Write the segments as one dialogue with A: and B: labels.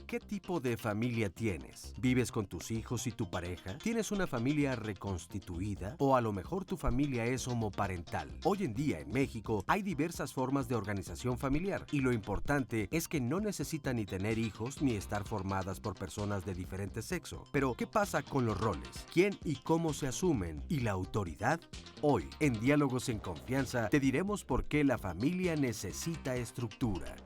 A: ¿Qué tipo de familia tienes? ¿Vives con tus hijos y tu pareja? ¿Tienes una familia reconstituida? ¿O a lo mejor tu familia es homoparental? Hoy en día en México hay diversas formas de organización familiar y lo importante es que no necesitan ni tener hijos ni estar formadas por personas de diferente sexo. Pero, ¿qué pasa con los roles? ¿Quién y cómo se asumen? ¿Y la autoridad? Hoy, en Diálogos en Confianza, te diremos por qué la familia necesita estructura.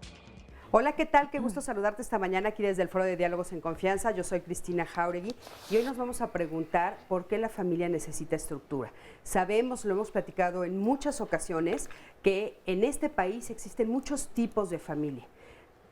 B: Hola, ¿qué tal? Qué gusto saludarte esta mañana aquí desde el Foro de Diálogos en Confianza. Yo soy Cristina Jáuregui y hoy nos vamos a preguntar por qué la familia necesita estructura. Sabemos, lo hemos platicado en muchas ocasiones, que en este país existen muchos tipos de familia.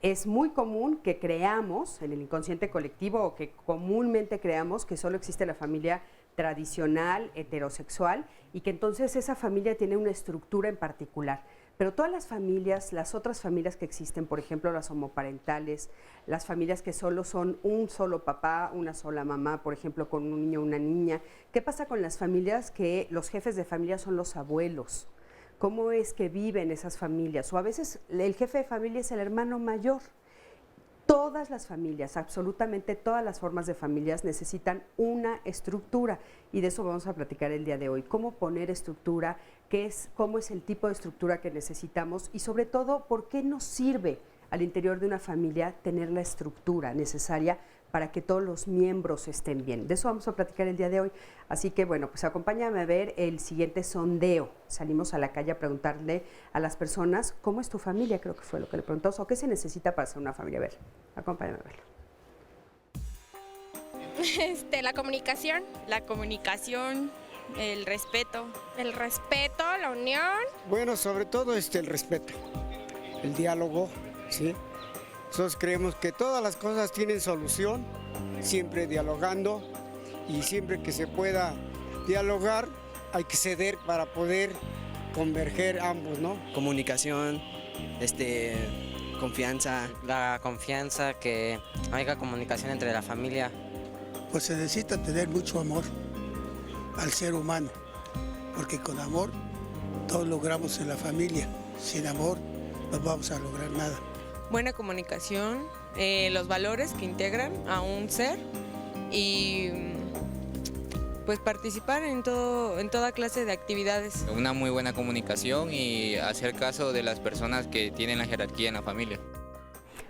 B: Es muy común que creamos en el inconsciente colectivo o que comúnmente creamos que solo existe la familia tradicional, heterosexual, y que entonces esa familia tiene una estructura en particular. Pero todas las familias, las otras familias que existen, por ejemplo, las homoparentales, las familias que solo son un solo papá, una sola mamá, por ejemplo, con un niño o una niña. ¿Qué pasa con las familias que los jefes de familia son los abuelos? ¿Cómo es que viven esas familias? O a veces el jefe de familia es el hermano mayor. Todas las familias, absolutamente todas las formas de familias necesitan una estructura y de eso vamos a platicar el día de hoy. Cómo poner estructura, cómo es el tipo de estructura que necesitamos y sobre todo, por qué nos sirve al interior de una familia tener la estructura necesaria para que todos los miembros estén bien. De eso vamos a platicar el día de hoy. Así que bueno, pues acompáñame a ver el siguiente sondeo. Salimos a la calle a preguntarle a las personas cómo es tu familia, creo que fue lo que le preguntamos, o qué se necesita para ser una familia. A ver, acompáñame a verlo.
C: La comunicación. La comunicación, el respeto. El respeto, la unión.
D: Bueno, sobre todo el respeto, el diálogo, ¿sí? Nosotros creemos que todas las cosas tienen solución, siempre dialogando, y siempre que se pueda dialogar hay que ceder para poder converger ambos, ¿no?
E: Comunicación, confianza.
F: La confianza, que haya comunicación entre la familia.
G: Pues se necesita tener mucho amor al ser humano, porque con amor todos logramos en la familia, sin amor no vamos a lograr nada.
H: Buena comunicación, los valores que integran a un ser y pues participar en toda clase de actividades.
I: Una muy buena comunicación y hacer caso de las personas que tienen la jerarquía en la familia.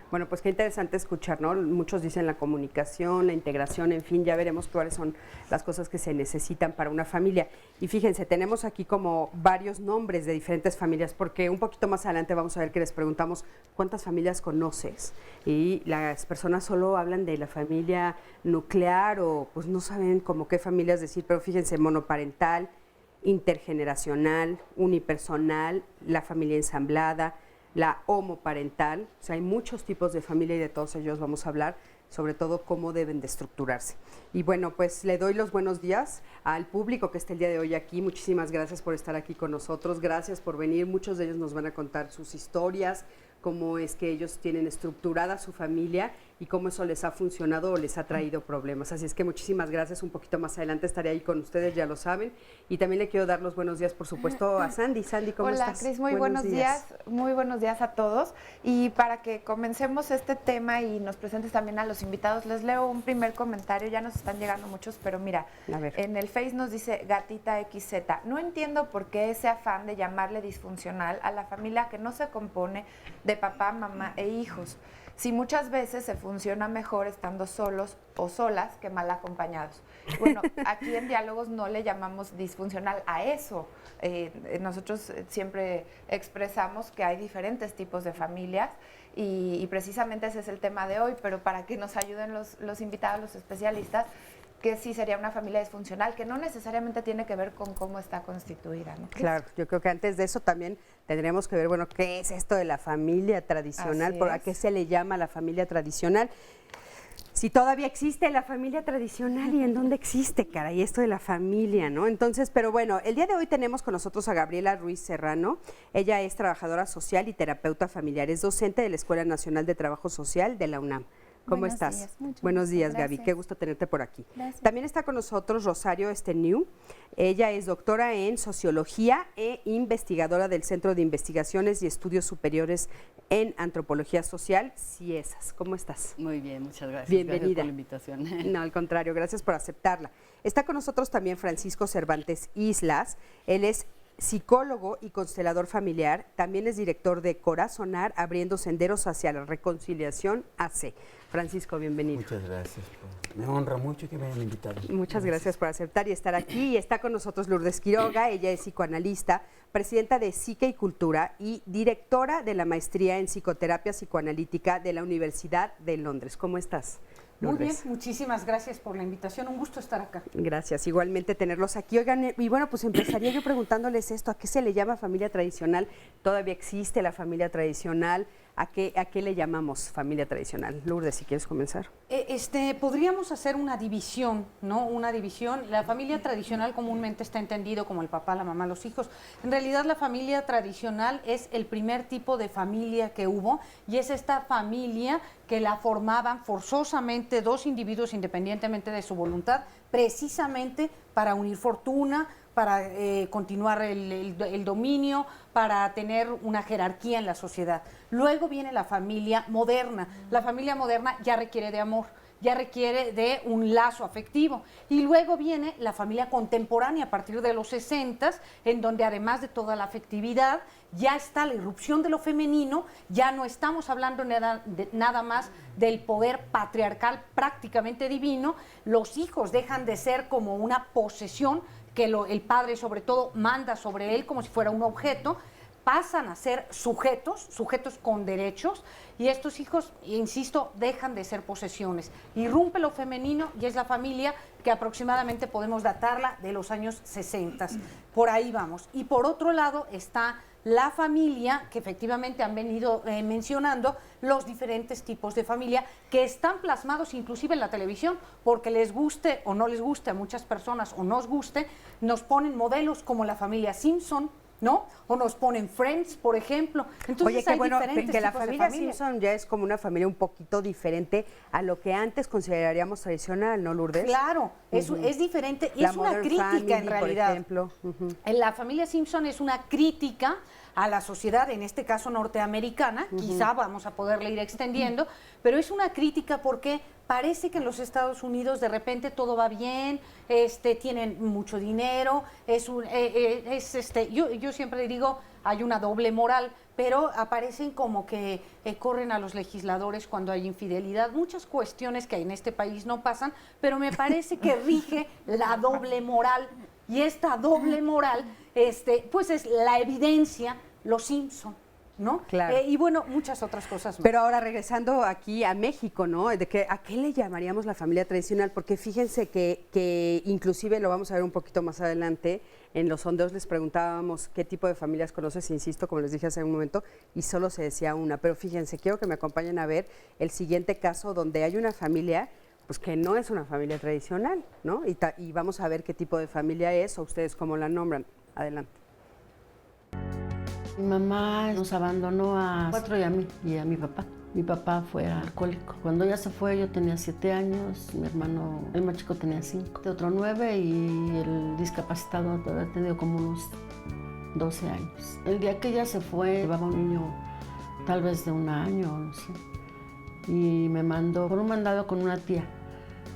B: Bueno, pues qué interesante escuchar, ¿no? Muchos dicen la comunicación, la integración, en fin, ya veremos cuáles son las cosas que se necesitan para una familia. Y fíjense, tenemos aquí como varios nombres de diferentes familias, porque un poquito más adelante vamos a ver que les preguntamos cuántas familias conoces. Y las personas solo hablan de la familia nuclear o pues no saben como qué familias decir, pero fíjense, monoparental, intergeneracional, unipersonal, la familia ensamblada, la homoparental. O sea, hay muchos tipos de familia y de todos ellos vamos a hablar, sobre todo cómo deben de estructurarse. Y bueno, pues le doy los buenos días al público que está el día de hoy aquí. Muchísimas gracias por estar aquí con nosotros, gracias por venir. Muchos de ellos nos van a contar sus historias, cómo es que ellos tienen estructurada su familia y cómo eso les ha funcionado o les ha traído problemas. Así es que muchísimas gracias. Un poquito más adelante estaré ahí con ustedes, ya lo saben. Y también le quiero dar los buenos días, por supuesto, a Sandy. Sandy, ¿cómo estás?
J: Hola, Cris, muy buenos días. Muy buenos días a todos. Y para que comencemos este tema y nos presentes también a los invitados, les leo un primer comentario. Ya nos están llegando muchos, pero mira, en el Face nos dice Gatita XZ: no entiendo por qué ese afán de llamarle disfuncional a la familia que no se compone de papá, mamá e hijos, si muchas veces se funciona mejor estando solos o solas que mal acompañados. Bueno, aquí en Diálogos no le llamamos disfuncional a eso. Nosotros siempre expresamos que hay diferentes tipos de familias y precisamente ese es el tema de hoy, pero para que nos ayuden los invitados, los especialistas, que sí sería una familia disfuncional, que no necesariamente tiene que ver con cómo está constituida, ¿no?
B: Claro, yo creo que antes de eso también tendríamos que ver, bueno, ¿qué es esto de la familia tradicional? ¿A qué se le llama la familia tradicional? Si todavía existe la familia tradicional y en dónde existe, caray, esto de la familia, ¿no? Entonces, pero bueno, el día de hoy tenemos con nosotros a Gabriela Ruiz Serrano. Ella es trabajadora social y terapeuta familiar, es docente de la Escuela Nacional de Trabajo Social de la UNAM. ¿Cómo estás? Buenos días, Gaby. Qué gusto tenerte por aquí.
E: Gracias.
B: También está con nosotros Rosario Esteniu. Ella es doctora en Sociología e investigadora del Centro de Investigaciones y Estudios Superiores en Antropología Social, CIESAS. ¿Cómo estás?
E: Muy bien, muchas gracias.
B: Bienvenida.
E: Gracias por la invitación.
B: No, al contrario, gracias por aceptarla. Está con nosotros también Francisco Cervantes Islas. Él es psicólogo y constelador familiar, también es director de Corazonar, abriendo senderos hacia la reconciliación AC. Francisco, bienvenido.
K: Muchas gracias. Me honra mucho que me hayan invitado.
B: Muchas gracias por aceptar y estar aquí. Y está con nosotros Lourdes Quiroga, ella es psicoanalista, presidenta de Psique y Cultura y directora de la maestría en psicoterapia psicoanalítica de la Universidad de Londres. ¿Cómo estás, Lourdes?
L: Muy bien, muchísimas gracias por la invitación, un gusto estar acá.
B: Gracias, igualmente tenerlos aquí. Oigan, y bueno, pues empezaría yo preguntándoles esto, ¿a qué se le llama familia tradicional? ¿Todavía existe la familia tradicional? ¿A qué le llamamos familia tradicional? Lourdes, si quieres comenzar.
L: Podríamos hacer una división, ¿no? Una división. La familia tradicional comúnmente está entendido como el papá, la mamá, los hijos. En realidad la familia tradicional es el primer tipo de familia que hubo y es esta familia que la formaban forzosamente dos individuos independientemente de su voluntad, precisamente para unir fortuna, para continuar el dominio, para tener una jerarquía en la sociedad. Luego viene la familia moderna. La familia moderna ya requiere de amor, ya requiere de un lazo afectivo. Y luego viene la familia contemporánea a partir de los 60s, en donde además de toda la afectividad, ya está la irrupción de lo femenino, ya no estamos hablando nada más del poder patriarcal prácticamente divino. Los hijos dejan de ser como una posesión que el padre sobre todo manda sobre él como si fuera un objeto, pasan a ser sujetos con derechos, y estos hijos, insisto, dejan de ser posesiones. Irrumpe lo femenino y es la familia que aproximadamente podemos datarla de los años 60. Por ahí vamos. Y por otro lado está la familia, que efectivamente han venido mencionando, los diferentes tipos de familia que están plasmados inclusive en la televisión, porque les guste o no les guste a muchas personas o nos guste, nos ponen modelos como la familia Simpson, ¿no? O nos ponen Friends, por ejemplo. Entonces,
B: oye, qué bueno que la
L: tipos de
B: familia Simpson ya es como una familia un poquito diferente a lo que antes consideraríamos tradicional, ¿no, Lourdes?
L: Claro, es diferente y es una crítica en realidad.
B: Por ejemplo.
L: En la familia Simpson es una crítica a la sociedad, en este caso norteamericana, quizá vamos a poderle ir extendiendo, pero es una crítica porque parece que en los Estados Unidos de repente todo va bien, tienen mucho dinero, yo siempre digo, hay una doble moral, pero aparecen como que corren a los legisladores cuando hay infidelidad, muchas cuestiones que en este país no pasan, pero me parece que rige la doble moral, y esta doble moral, pues es la evidencia, los Simpson, ¿no?
B: Claro.
L: Y bueno, muchas otras cosas más.
B: Pero ahora regresando aquí a México, ¿no? ¿A qué le llamaríamos la familia tradicional? Porque fíjense que inclusive lo vamos a ver un poquito más adelante, en los sondeos les preguntábamos qué tipo de familias conoces, insisto, como les dije hace un momento, y solo se decía una. Pero fíjense, quiero que me acompañen a ver el siguiente caso donde hay una familia pues que no es una familia tradicional, ¿no? Y vamos a ver qué tipo de familia es o ustedes cómo la nombran. Adelante.
E: Mi mamá nos abandonó a 4 y a mí y a mi papá. Mi papá fue alcohólico. Cuando ella se fue yo tenía 7 años, mi hermano, el más chico, tenía 5, de otro 9 y el discapacitado había tenido como unos 12 años. El día que ella se fue llevaba un niño tal vez de 1 año, no sé, y me mandó por un mandado con una tía.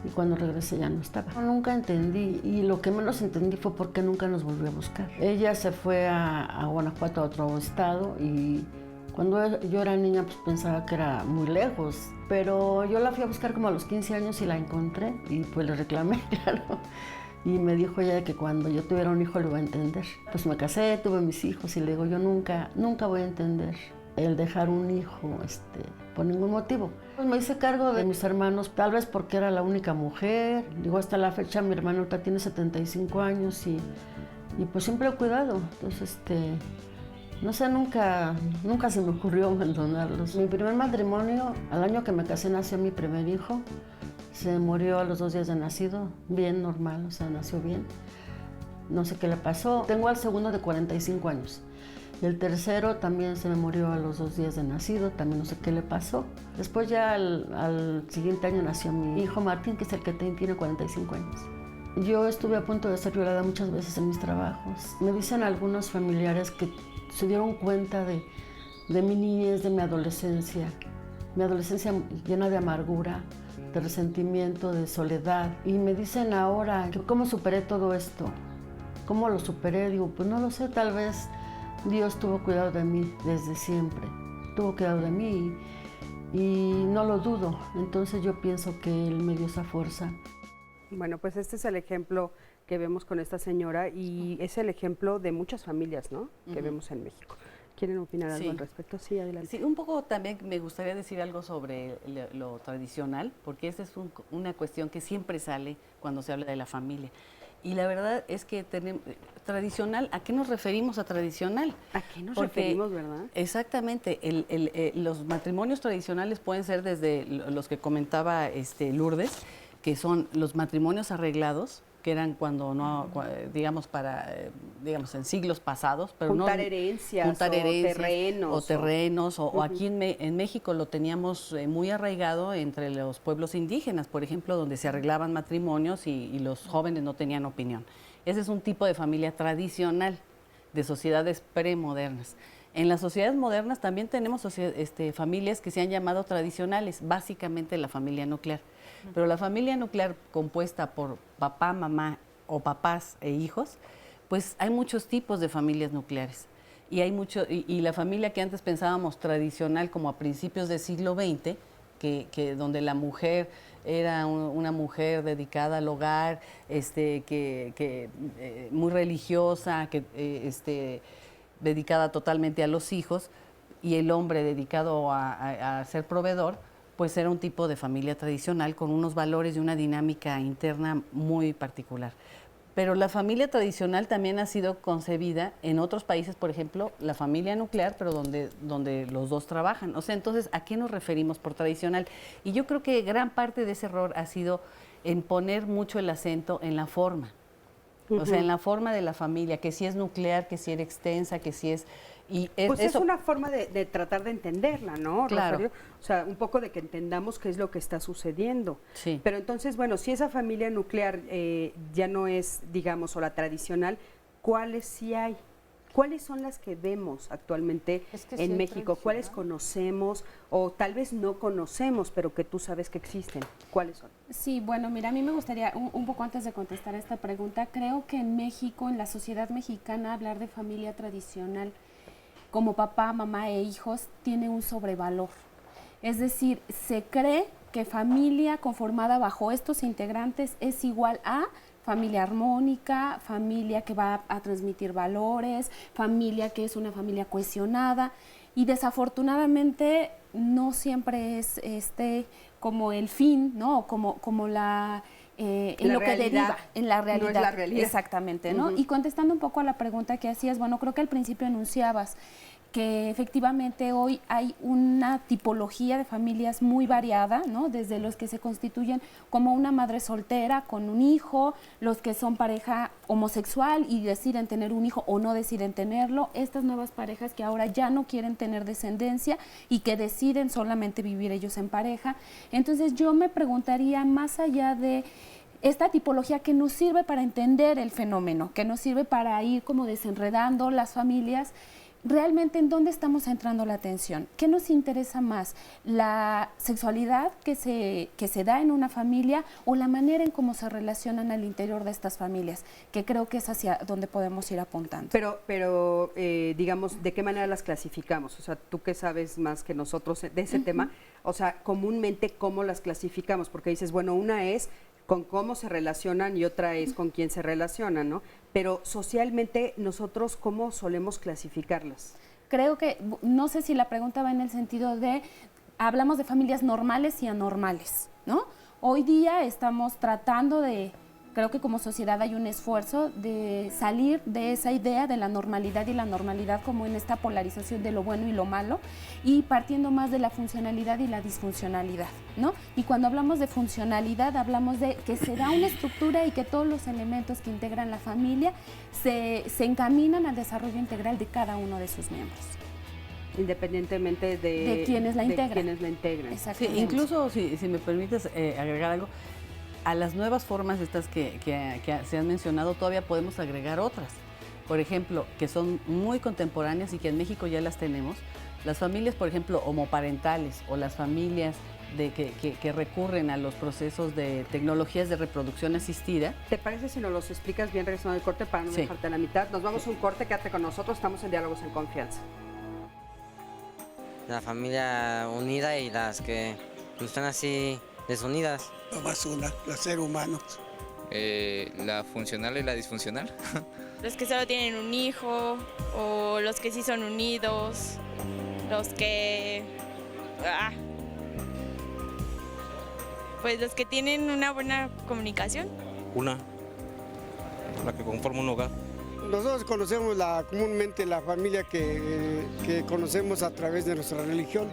E: Y cuando regresé ya no estaba. Nunca entendí, y lo que menos entendí fue por qué nunca nos volvió a buscar. Ella se fue a Guanajuato, a otro estado, y cuando yo era niña pues pensaba que era muy lejos, pero yo la fui a buscar como a los 15 años y la encontré, y pues le reclamé, claro. Y me dijo ella que cuando yo tuviera un hijo lo iba a entender. Pues me casé, tuve mis hijos, y le digo, yo nunca voy a entender el dejar un hijo por ningún motivo. Pues me hice cargo de mis hermanos, tal vez porque era la única mujer. Digo, hasta la fecha mi hermano ahorita tiene 75 años y pues siempre he cuidado. Entonces, no sé, nunca se me ocurrió abandonarlos. Mi primer matrimonio, al año que me casé, nació mi primer hijo. Se murió a los 2 días de nacido, bien normal, o sea, nació bien. No sé qué le pasó. Tengo al segundo de 45 años. Y el tercero también se me murió a los 2 días de nacido, también no sé qué le pasó. Después ya al siguiente año nació mi hijo Martín, que es el que tiene 45 años. Yo estuve a punto de ser violada muchas veces en mis trabajos. Me dicen algunos familiares que se dieron cuenta de mi niñez, de mi adolescencia llena de amargura, de resentimiento, de soledad. Y me dicen ahora, ¿cómo superé todo esto? ¿Cómo lo superé? Digo, pues no lo sé, tal vez Dios tuvo cuidado de mí desde siempre. Tuvo cuidado de mí y no lo dudo. Entonces yo pienso que Él me dio esa fuerza.
B: Bueno, pues este es el ejemplo que vemos con esta señora y es el ejemplo de muchas familias, ¿no? Que vemos en México. ¿Quieren opinar algo al respecto? Sí, adelante.
M: Sí, un poco también me gustaría decir algo sobre lo tradicional, porque esa es una cuestión que siempre sale cuando se habla de la familia. Y la verdad es que tradicional, ¿a qué nos referimos a tradicional?
B: ¿A qué nos referimos, verdad?
M: Exactamente, los matrimonios tradicionales pueden ser desde los que comentaba Lourdes, que son los matrimonios arreglados, que eran cuando no, digamos, en siglos pasados, pero
B: juntar herencias,
M: terrenos, o aquí en México lo teníamos muy arraigado entre los pueblos indígenas, por ejemplo, donde se arreglaban matrimonios y los jóvenes no tenían opinión. Ese es un tipo de familia tradicional de sociedades premodernas. En las sociedades modernas también tenemos familias que se han llamado tradicionales, básicamente la familia nuclear. Pero la familia nuclear compuesta por papá, mamá o papás e hijos, pues hay muchos tipos de familias nucleares. Y la familia que antes pensábamos tradicional, como a principios del siglo XX, que donde la mujer era una mujer dedicada al hogar, muy religiosa, dedicada totalmente a los hijos, y el hombre dedicado a ser proveedor, pues era un tipo de familia tradicional con unos valores y una dinámica interna muy particular. Pero la familia tradicional también ha sido concebida en otros países, por ejemplo, la familia nuclear, pero donde los dos trabajan. O sea, entonces, ¿a qué nos referimos por tradicional? Y yo creo que gran parte de ese error ha sido en poner mucho el acento en la forma. O sea, en la forma de la familia, que si es nuclear, que si era extensa, que si es...
B: Pues es una forma de tratar de entenderla, ¿no,
M: claro.
B: Rosario? O sea, un poco de que entendamos qué es lo que está sucediendo.
M: Sí.
B: Pero entonces, bueno, si esa familia nuclear ya no es, digamos, o la tradicional, ¿cuáles sí hay? ¿Cuáles son las que vemos actualmente en México? ¿Cuáles conocemos o tal vez no conocemos, pero que tú sabes que existen? ¿Cuáles son?
N: Sí, bueno, mira, a mí me gustaría, un poco antes de contestar esta pregunta, creo que en México, en la sociedad mexicana, hablar de familia tradicional como papá, mamá e hijos tiene un sobrevalor. Es decir, se cree que familia conformada bajo estos integrantes es igual a familia armónica, familia que va a transmitir valores, familia que es una familia cohesionada, y desafortunadamente no siempre es como el fin, ¿no? Como la en lo que deriva, en la realidad.
B: No es la realidad.
N: Exactamente, ¿no? Y contestando un poco a la pregunta que hacías, bueno, creo que al principio enunciabas que efectivamente hoy hay una tipología de familias muy variada, ¿no? Desde los que se constituyen como una madre soltera con un hijo, los que son pareja homosexual y deciden tener un hijo o no deciden tenerlo, estas nuevas parejas que ahora ya no quieren tener descendencia y que deciden solamente vivir ellos en pareja. Entonces yo me preguntaría, más allá de esta tipología que nos sirve para entender el fenómeno, que nos sirve para ir como desenredando las familias, realmente ¿en dónde estamos centrando la atención? ¿Qué nos interesa más? ¿La sexualidad que se da en una familia o la manera en cómo se relacionan al interior de estas familias? Que creo que es hacia donde podemos ir apuntando.
B: Pero digamos, ¿de qué manera las clasificamos? O sea, tú que sabes más que nosotros de ese tema, o sea, comúnmente, ¿cómo las clasificamos? Porque dices, bueno, una es con cómo se relacionan y otra es con quién se relacionan, ¿no? Pero socialmente nosotros, ¿cómo solemos clasificarlas?
N: creo que, no sé si la pregunta va en el sentido de, hablamos de familias normales y anormales, ¿no? Hoy día estamos tratando de, creo que como sociedad hay un esfuerzo de salir de esa idea de la normalidad y la normalidad como en esta polarización de lo bueno y lo malo y partiendo más de la funcionalidad y la disfuncionalidad, ¿no? Y cuando hablamos de funcionalidad hablamos de que se da una estructura y que todos los elementos que integran la familia se encaminan al desarrollo integral de cada uno de sus miembros.
B: Independientemente de
N: quienes la integran.
B: Quienes la integran.
M: Sí, incluso, si me permites agregar algo, a las nuevas formas estas que se han mencionado todavía podemos agregar otras. Por ejemplo, que son muy contemporáneas y que en México ya las tenemos. Las familias, por ejemplo, homoparentales o las familias que recurren a los procesos de tecnologías de reproducción asistida.
B: ¿Te parece si nos los explicas bien regresando al corte para no dejarte a la mitad? Nos vamos a un corte, quédate con nosotros, estamos en Diálogos en Confianza.
F: La familia unida y las que están así desunidas.
G: Nomás una, los seres humanos.
I: La funcional y la disfuncional.
C: Los que solo tienen un hijo o los que sí son unidos, los que... pues los que tienen una buena comunicación.
O: La que conforma un hogar.
D: Nosotros conocemos comúnmente la familia que conocemos a través de nuestra religión.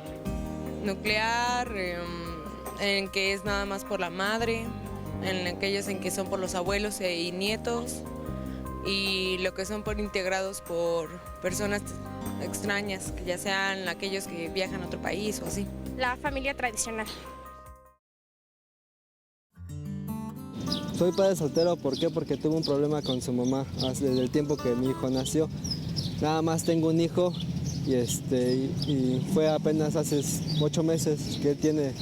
H: Nuclear, en que es nada más por la madre, en aquellos en que son por los abuelos y nietos, y lo que son por integrados por personas extrañas, que ya sean aquellos que viajan a otro país o así.
C: La familia tradicional.
P: Soy padre soltero, ¿por qué? Porque tuve un problema con su mamá desde el tiempo que mi hijo nació. Nada más tengo un hijo y fue apenas hace 8 meses que él tiene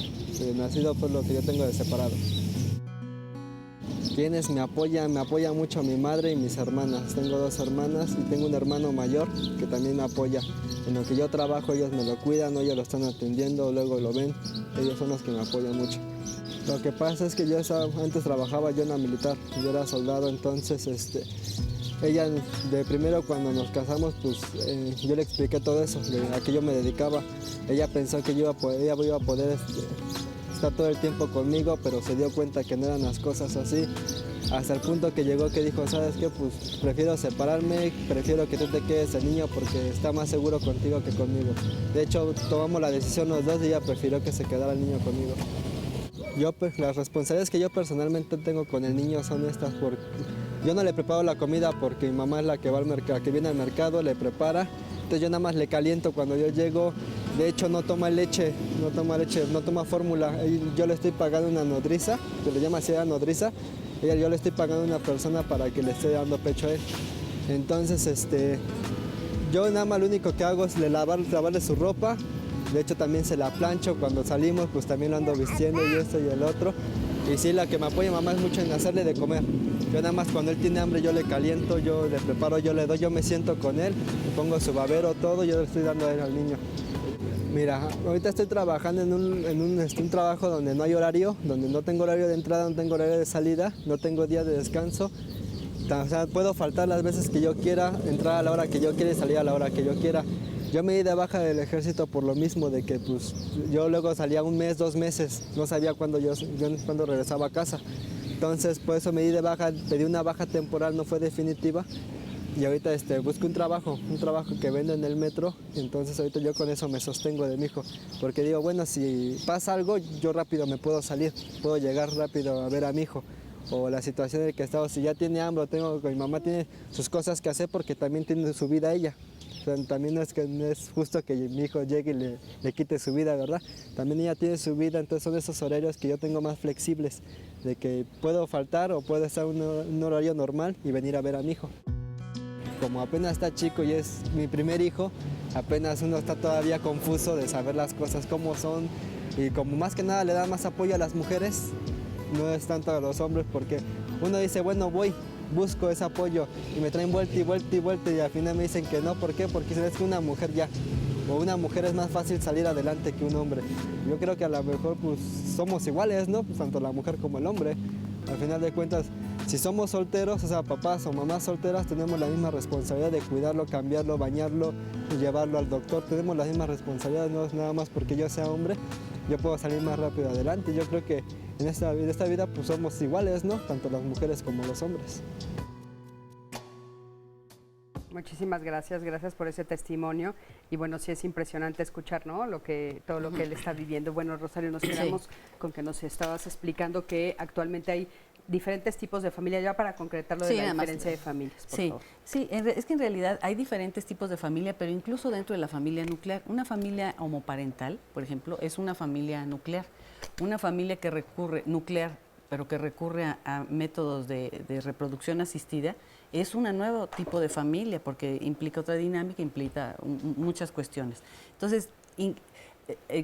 P: nacido por lo que yo tengo de separado. Quienes me apoya mucho mi madre y mis hermanas. Tengo 2 hermanas y tengo un hermano mayor que también me apoya. En lo que yo trabajo ellos me lo cuidan, ellos lo están atendiendo, luego lo ven. Ellos son los que me apoyan mucho. Lo que pasa es que antes trabajaba yo en la militar, yo era soldado, entonces ella de primero cuando nos casamos, pues yo le expliqué todo eso, a qué yo me dedicaba. Ella pensó que ella iba a poder estar todo el tiempo conmigo, pero se dio cuenta que no eran las cosas así, hasta el punto que llegó que dijo, ¿sabes qué? Pues prefiero separarme, prefiero que tú te quedes el niño porque está más seguro contigo que conmigo. De hecho, tomamos la decisión los dos y ella prefirió que se quedara el niño conmigo. Las responsabilidades que yo personalmente tengo con el niño son estas, porque yo no le preparo la comida porque mi mamá es la que va al mercado, que viene al mercado, le prepara, entonces yo nada más le caliento cuando yo llego. De hecho no toma leche, no toma fórmula. Yo le estoy pagando una nodriza, que le llama así a nodriza, yo le estoy pagando a una persona para que le esté dando pecho a él. Entonces yo nada más lo único que hago es lavarle su ropa. De hecho también se la plancho cuando salimos, pues también lo ando vistiendo y esto y el otro. Y sí, la que me apoya mamá es mucho en hacerle de comer. Yo nada más cuando él tiene hambre yo le caliento, yo le preparo, yo le doy, yo me siento con él, le pongo su babero, todo, yo le estoy dando a él al niño. Mira, ahorita estoy trabajando en un trabajo donde no hay horario, donde no tengo horario de entrada, no tengo horario de salida, no tengo día de descanso. O sea, puedo faltar las veces que yo quiera, entrar a la hora que yo quiera y salir a la hora que yo quiera. Yo me di de baja del ejército por lo mismo, de que pues, yo luego salía 1 mes, 2 meses, no sabía cuándo yo regresaba a casa. Entonces, por eso me di de baja, pedí una baja temporal, no fue definitiva. Y ahorita busco un trabajo que vendo en el metro, entonces ahorita yo con eso me sostengo de mi hijo. Porque digo, bueno, si pasa algo, yo rápido me puedo salir, puedo llegar rápido a ver a mi hijo. O la situación en la que he estado, si ya tiene hambre, mi mamá tiene sus cosas que hacer porque también tiene su vida ella. O sea, también no es justo que mi hijo llegue y le quite su vida, ¿verdad? También ella tiene su vida, entonces son esos horarios que yo tengo más flexibles, de que puedo faltar o puedo estar en un horario normal y venir a ver a mi hijo. Como apenas está chico y es mi primer hijo, apenas uno está todavía confuso de saber las cosas cómo son, y como más que nada le da más apoyo a las mujeres, no es tanto a los hombres, porque uno dice, bueno, busco ese apoyo y me traen vuelta y vuelta y vuelta y al final me dicen que no. ¿Por qué? Porque es que una mujer o una mujer es más fácil salir adelante que un hombre. Yo creo que a lo mejor pues somos iguales, ¿no? Pues tanto la mujer como el hombre. Al final de cuentas, si somos solteros, o sea, papás o mamás solteras, tenemos la misma responsabilidad de cuidarlo, cambiarlo, bañarlo, y llevarlo al doctor. Tenemos las mismas responsabilidades, no es nada más porque yo sea hombre, yo puedo salir más rápido adelante. Yo creo que en esta vida pues somos iguales, ¿no? Tanto las mujeres como los hombres.
B: Muchísimas gracias, gracias por ese testimonio. Y bueno, sí es impresionante escuchar, ¿no? Todo lo que él está viviendo. Bueno, Rosario, nos quedamos con que nos estabas explicando que actualmente hay diferentes tipos de familia, ya para concretar lo de la diferencia de familias, por favor.
M: Sí, es que en realidad hay diferentes tipos de familia, pero incluso dentro de la familia nuclear. Una familia homoparental, por ejemplo, es una familia nuclear. Una familia que recurre, nuclear, pero que recurre a métodos de reproducción asistida, es un nuevo tipo de familia, porque implica otra dinámica, implica muchas cuestiones. Entonces,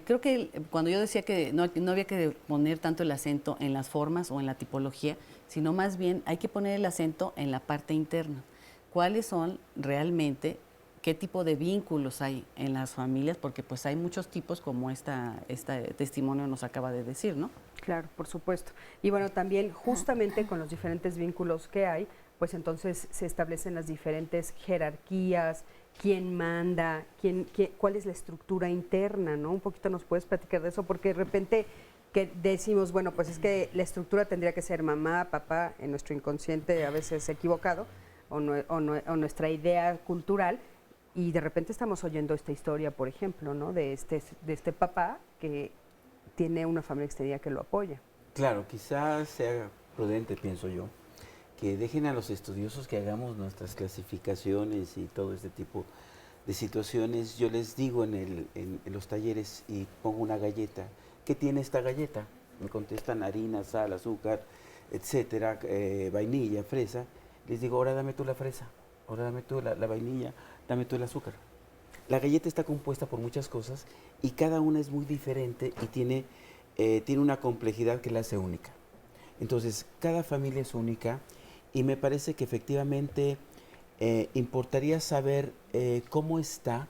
M: creo que cuando yo decía que no había que poner tanto el acento en las formas o en la tipología, sino más bien hay que poner el acento en la parte interna. ¿Cuáles son realmente, qué tipo de vínculos hay en las familias? Porque pues hay muchos tipos, como este testimonio nos acaba de decir, ¿no?
B: Claro, por supuesto. Y bueno, también justamente con los diferentes vínculos que hay, pues entonces se establecen las diferentes jerarquías, quién manda, cuál es la estructura interna, ¿no? Un poquito nos puedes platicar de eso, porque de repente que decimos, bueno, pues es que la estructura tendría que ser mamá, papá, en nuestro inconsciente a veces equivocado, o nuestra idea cultural, y de repente estamos oyendo esta historia, por ejemplo, ¿no? De este papá que tiene una familia extendida que lo apoya.
K: Claro, quizás sea prudente, pienso yo, que dejen a los estudiosos que hagamos nuestras clasificaciones y todo este tipo de situaciones. Yo les digo en los talleres y pongo una galleta. ¿Qué tiene esta galleta? Me contestan harina, sal, azúcar, etcétera, vainilla, fresa. Les digo, ahora dame tú la fresa, ahora dame tú la vainilla, dame tú el azúcar. La galleta está compuesta por muchas cosas y cada una es muy diferente y tiene una complejidad que la hace única. Entonces, cada familia es única. Y me parece que efectivamente importaría saber cómo está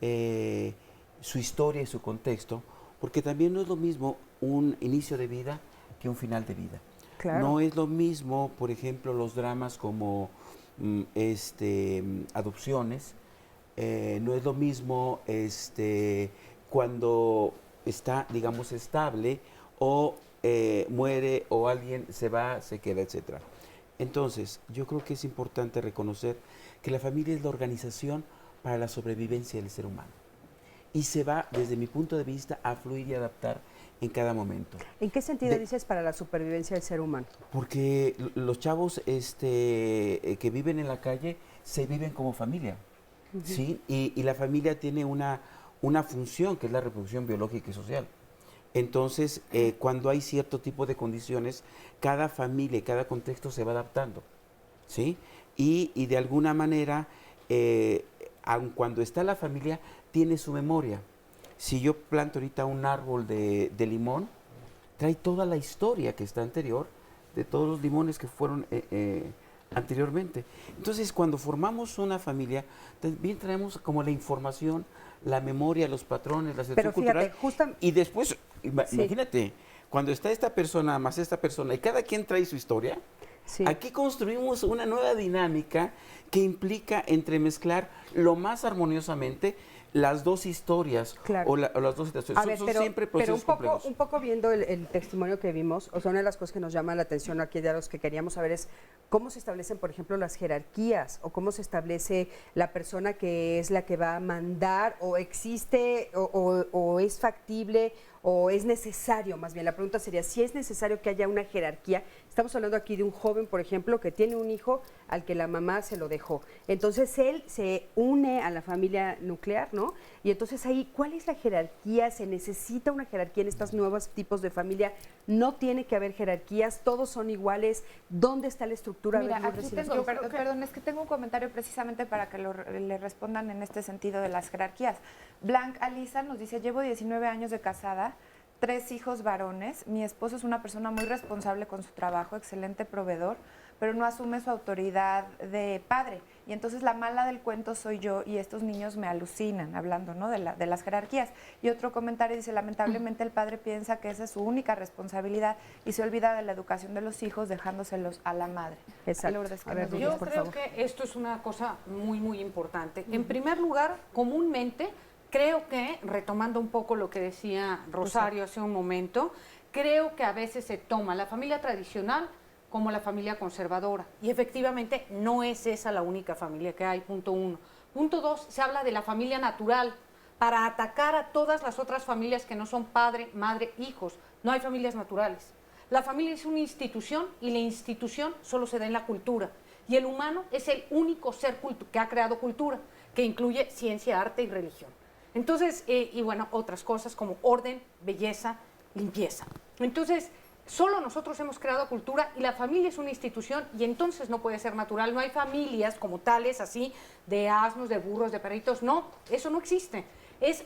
K: su historia y su contexto, porque también no es lo mismo un inicio de vida que un final de vida.
B: Claro.
K: No es lo mismo, por ejemplo, los dramas como adopciones, no es lo mismo cuando está, digamos, estable o muere o alguien se va, se queda, etcétera. Entonces, yo creo que es importante reconocer que la familia es la organización para la sobrevivencia del ser humano. Y se va, desde mi punto de vista, a fluir y adaptar en cada momento.
B: ¿En qué sentido dices para la supervivencia del ser humano?
K: Porque los chavos que viven en la calle se viven como familia, ¿sí? Y la familia tiene una función, que es la reproducción biológica y social. Entonces, cuando hay cierto tipo de condiciones, cada familia y cada contexto se va adaptando, ¿sí? Y de alguna manera, aun cuando está la familia, tiene su memoria. Si yo planto ahorita un árbol de limón, trae toda la historia que está anterior de todos los limones que fueron anteriormente. Entonces, cuando formamos una familia, también traemos como la información, la memoria, los patrones, la situación cultural. Y después, imagínate, cuando está esta persona más esta persona y cada quien trae su historia, aquí construimos una nueva dinámica que implica entremezclar lo más armoniosamente las dos historias o las dos situaciones. Son siempre procesos complejos.
B: Un poco viendo el testimonio que vimos, o sea, una de las cosas que nos llama la atención aquí de los que queríamos saber es cómo se establecen, por ejemplo, las jerarquías, o cómo se establece la persona que es la que va a mandar, o existe, o es factible, o es necesario, más bien la pregunta sería si es necesario que haya una jerarquía. Estamos hablando aquí de un joven, por ejemplo, que tiene un hijo al que la mamá se lo dejó. Entonces él se une a la familia nuclear, ¿no? Y entonces ahí, ¿cuál es la jerarquía? ¿Se necesita una jerarquía en estos nuevos tipos de familia? ¿No tiene que haber jerarquías? ¿Todos son iguales? ¿Dónde está la estructura?
J: Mira, aquí tengo, perdón, es que tengo un comentario precisamente para que le respondan en este sentido de las jerarquías. Blanc Alisa nos dice, llevo 19 años de casada, 3 hijos varones, mi esposo es una persona muy responsable con su trabajo, excelente proveedor, pero no asume su autoridad de padre. Y entonces la mala del cuento soy yo y estos niños me alucinan, hablando, ¿no?, de las jerarquías. Y otro comentario dice, lamentablemente el padre piensa que esa es su única responsabilidad y se olvida de la educación de los hijos dejándoselos a la madre.
B: Exacto.
J: Lourdes,
B: A ver,
L: Yo creo que esto es una cosa muy, muy importante. En primer lugar, comúnmente, creo que, retomando un poco lo que decía Rosario hace un momento, creo que a veces se toma la familia tradicional como la familia conservadora. Y efectivamente no es esa la única familia que hay, punto uno. Punto dos, se habla de la familia natural para atacar a todas las otras familias que no son padre, madre, hijos. No hay familias naturales. La familia es una institución y la institución solo se da en la cultura. Y el humano es el único ser que ha creado cultura, que incluye ciencia, arte y religión. Entonces, y bueno, otras cosas como orden, belleza, limpieza. Entonces, solo nosotros hemos creado cultura y la familia es una institución y entonces no puede ser natural. No hay familias como tales, así, de asnos, de burros, de perritos. No, eso no existe. Es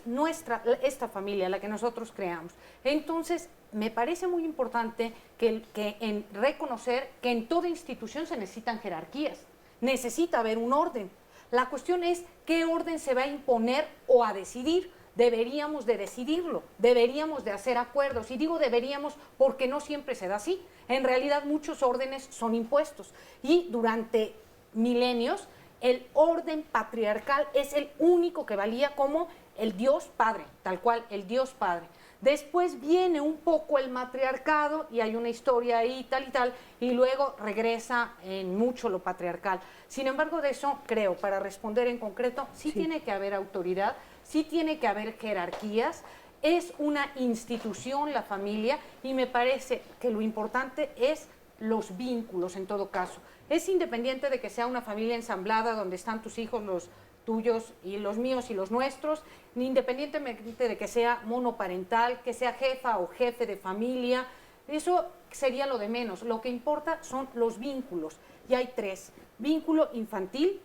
L: esta familia la que nosotros creamos. Entonces, me parece muy importante en reconocer que en toda institución se necesitan jerarquías. Necesita haber un orden. La cuestión es qué orden se va a imponer o a decidir. Deberíamos de decidirlo, deberíamos de hacer acuerdos. Y digo deberíamos porque no siempre se da así. En realidad muchos órdenes son impuestos. Y durante milenios el orden patriarcal es el único que valía como el Dios Padre, tal cual, el Dios Padre. Después viene un poco el matriarcado y hay una historia ahí tal y tal, y luego regresa en mucho lo patriarcal. Sin embargo, de eso creo, para responder en concreto, sí tiene que haber autoridad, sí tiene que haber jerarquías, es una institución la familia y me parece que lo importante es los vínculos en todo caso. Es independiente de que sea una familia ensamblada donde están tus hijos, los tuyos y los míos y los nuestros, ni independientemente de que sea monoparental, que sea jefa o jefe de familia, eso sería lo de menos. Lo que importa son los vínculos. Y hay tres: vínculo infantil,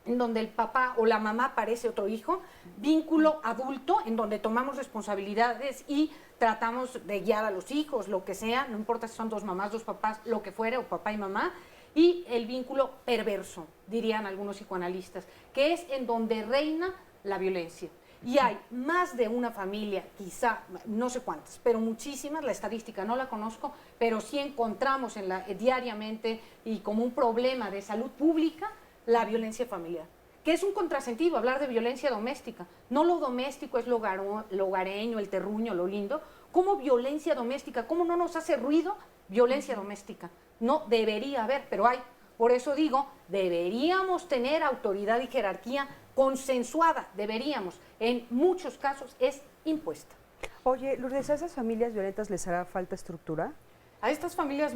L: en donde el papá o la mamá parece otro hijo; vínculo adulto, en donde tomamos responsabilidades y tratamos de guiar a los hijos, lo que sea, no importa si son dos mamás, dos papás, lo que fuere, o papá y mamá; y el vínculo perverso, dirían algunos psicoanalistas, que es en donde reina la violencia. Y hay más de una familia, quizá, no sé cuántas, pero muchísimas, la estadística no la conozco, pero sí encontramos diariamente y como un problema de salud pública la violencia familiar, que es un contrasentido hablar de violencia doméstica. No lo doméstico es lo hogareño, el terruño, lo lindo. ¿Cómo violencia doméstica? ¿Cómo no nos hace ruido violencia doméstica? No debería haber, pero hay. Por eso digo, deberíamos tener autoridad y jerarquía consensuada, deberíamos. En muchos casos es impuesta.
B: Oye, Lourdes, ¿a esas familias violentas les hará falta estructura?
L: A estas familias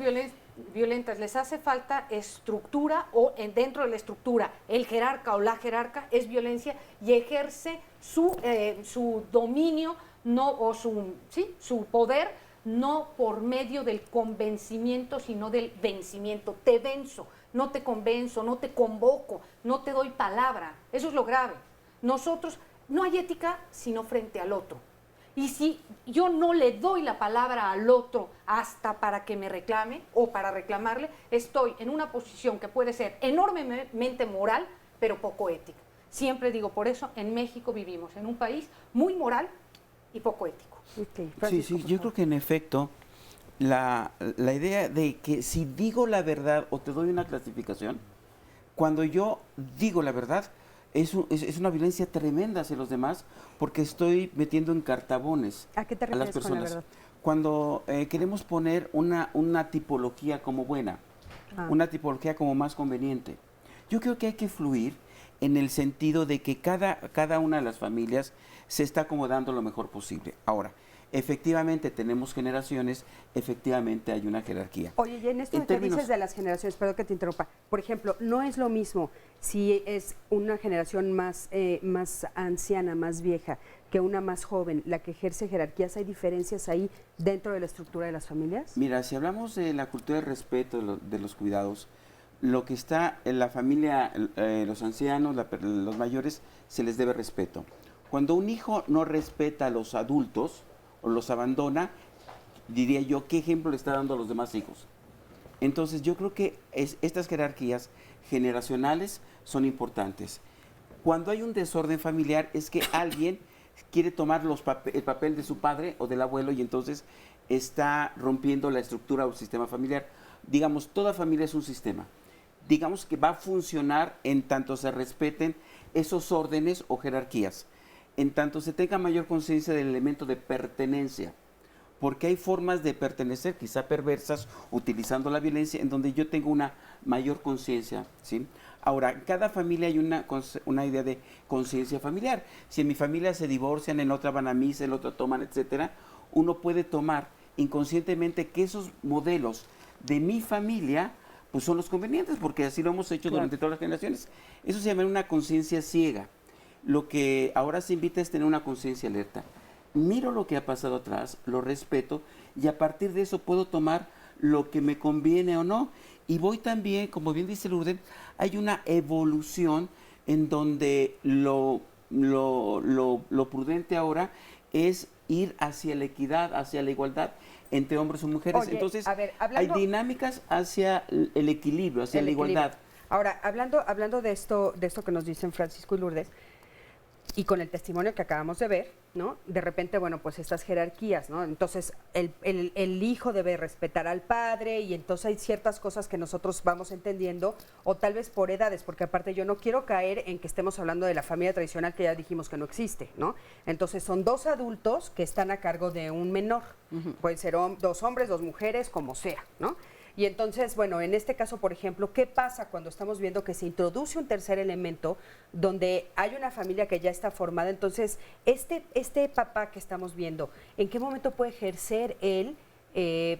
L: violentas les hace falta estructura, o dentro de la estructura el jerarca o la jerarca es violencia y ejerce su dominio o su poder no por medio del convencimiento, sino del vencimiento. Te venzo, no te convenzo, no te convoco, no te doy palabra. Eso es lo grave. Nosotros, no hay ética sino frente al otro. Y si yo no le doy la palabra al otro hasta para que me reclame o para reclamarle, estoy en una posición que puede ser enormemente moral, pero poco ética. Siempre digo, por eso en México vivimos en un país muy moral y poco ético.
K: Sí, yo creo que en efecto la idea de que si digo la verdad o te doy una clasificación, cuando yo digo la verdad es una violencia tremenda hacia los demás porque estoy metiendo en cartabones
B: ¿A qué te refieres
K: a las personas.
B: Con la verdad?
K: Cuando queremos poner una tipología como buena, una tipología como más conveniente, yo creo que hay que fluir en el sentido de que cada una de las familias se está acomodando lo mejor posible. Ahora, efectivamente tenemos generaciones, efectivamente hay una jerarquía.
B: Oye, y en esto que dices de las generaciones, perdón que te interrumpa, por ejemplo, no es lo mismo si es una generación más anciana, más vieja, que una más joven, la que ejerce jerarquías. ¿Hay diferencias ahí dentro de la estructura de las familias?
K: Mira, si hablamos de la cultura del respeto, de los cuidados, lo que está en la familia, los ancianos, los mayores, se les debe respeto. Cuando un hijo no respeta a los adultos o los abandona, diría yo, ¿qué ejemplo le está dando a los demás hijos? Entonces yo creo que estas jerarquías generacionales son importantes. Cuando hay un desorden familiar es que alguien quiere tomar el papel de su padre o del abuelo y entonces está rompiendo la estructura o sistema familiar. Digamos, toda familia es un sistema. Digamos que va a funcionar en tanto se respeten esos órdenes o jerarquías, en tanto se tenga mayor conciencia del elemento de pertenencia. Porque hay formas de pertenecer, quizá perversas, utilizando la violencia, en donde yo tengo una mayor conciencia, ¿sí? Ahora, en cada familia hay una idea de conciencia familiar. Si en mi familia se divorcian, en otra van a misa, en otra toman, etcétera, uno puede tomar inconscientemente que esos modelos de mi familia pues son los convenientes, porque así lo hemos hecho durante todas las generaciones. Eso se llama una conciencia ciega. Lo que ahora se invita es tener una conciencia alerta. Miro lo que ha pasado atrás, lo respeto y a partir de eso puedo tomar lo que me conviene o no. Y voy también, como bien dice Lourdes, hay una evolución en donde lo prudente ahora es ir hacia la equidad, hacia la igualdad entre hombres y mujeres.
B: Oye,
K: entonces
B: a ver,
K: hay dinámicas hacia el equilibrio, hacia la igualdad.
B: Ahora, hablando de esto que nos dicen Francisco y Lourdes, y con el testimonio que acabamos de ver, ¿no? De repente, bueno, pues estas jerarquías, ¿no? Entonces, el hijo debe respetar al padre y entonces hay ciertas cosas que nosotros vamos entendiendo, o tal vez por edades, porque aparte yo no quiero caer en que estemos hablando de la familia tradicional que ya dijimos que no existe, ¿no? Entonces, son 2 adultos que están a cargo de un menor. Pueden ser 2 hombres, 2 mujeres, como sea, ¿no? Y entonces, bueno, en este caso, por ejemplo, ¿qué pasa cuando estamos viendo que se introduce un tercer elemento donde hay una familia que ya está formada? Entonces, este papá que estamos viendo, ¿en qué momento puede ejercer él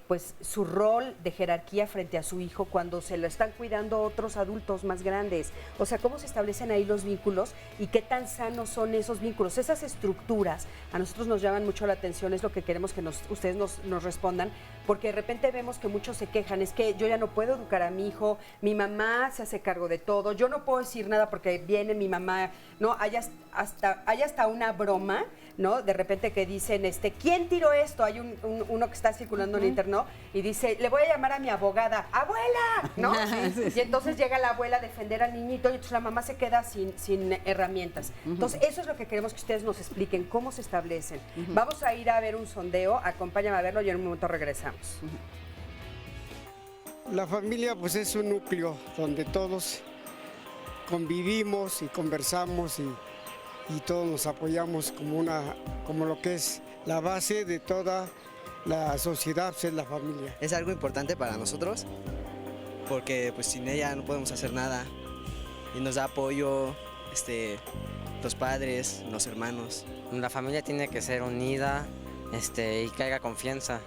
B: pues su rol de jerarquía frente a su hijo cuando se lo están cuidando otros adultos más grandes? O sea, ¿cómo se establecen ahí los vínculos y qué tan sanos son esos vínculos? Esas estructuras a nosotros nos llaman mucho la atención, es lo que queremos que ustedes nos respondan, porque de repente vemos que muchos se quejan, es que yo ya no puedo educar a mi hijo, mi mamá se hace cargo de todo, yo no puedo decir nada porque viene mi mamá, ¿no? Hay hasta una broma, ¿no? De repente que dicen, ¿quién tiró esto? Hay uno que está circulando en internet y dice, le voy a llamar a mi abogada, ¡abuela! ¿No? Y entonces llega la abuela a defender al niñito y entonces la mamá se queda sin herramientas. Entonces, eso es lo que queremos que ustedes nos expliquen, cómo se establecen. Vamos a ir a ver un sondeo, acompáñame a verlo y en un momento regresamos.
D: La familia pues es un núcleo donde todos convivimos y conversamos y todos nos apoyamos como lo que es la base de toda la sociedad, pues es la familia.
O: Es algo importante para nosotros porque pues sin ella no podemos hacer nada y nos da apoyo los padres, los hermanos.
F: La familia tiene que ser unida y que haya confianza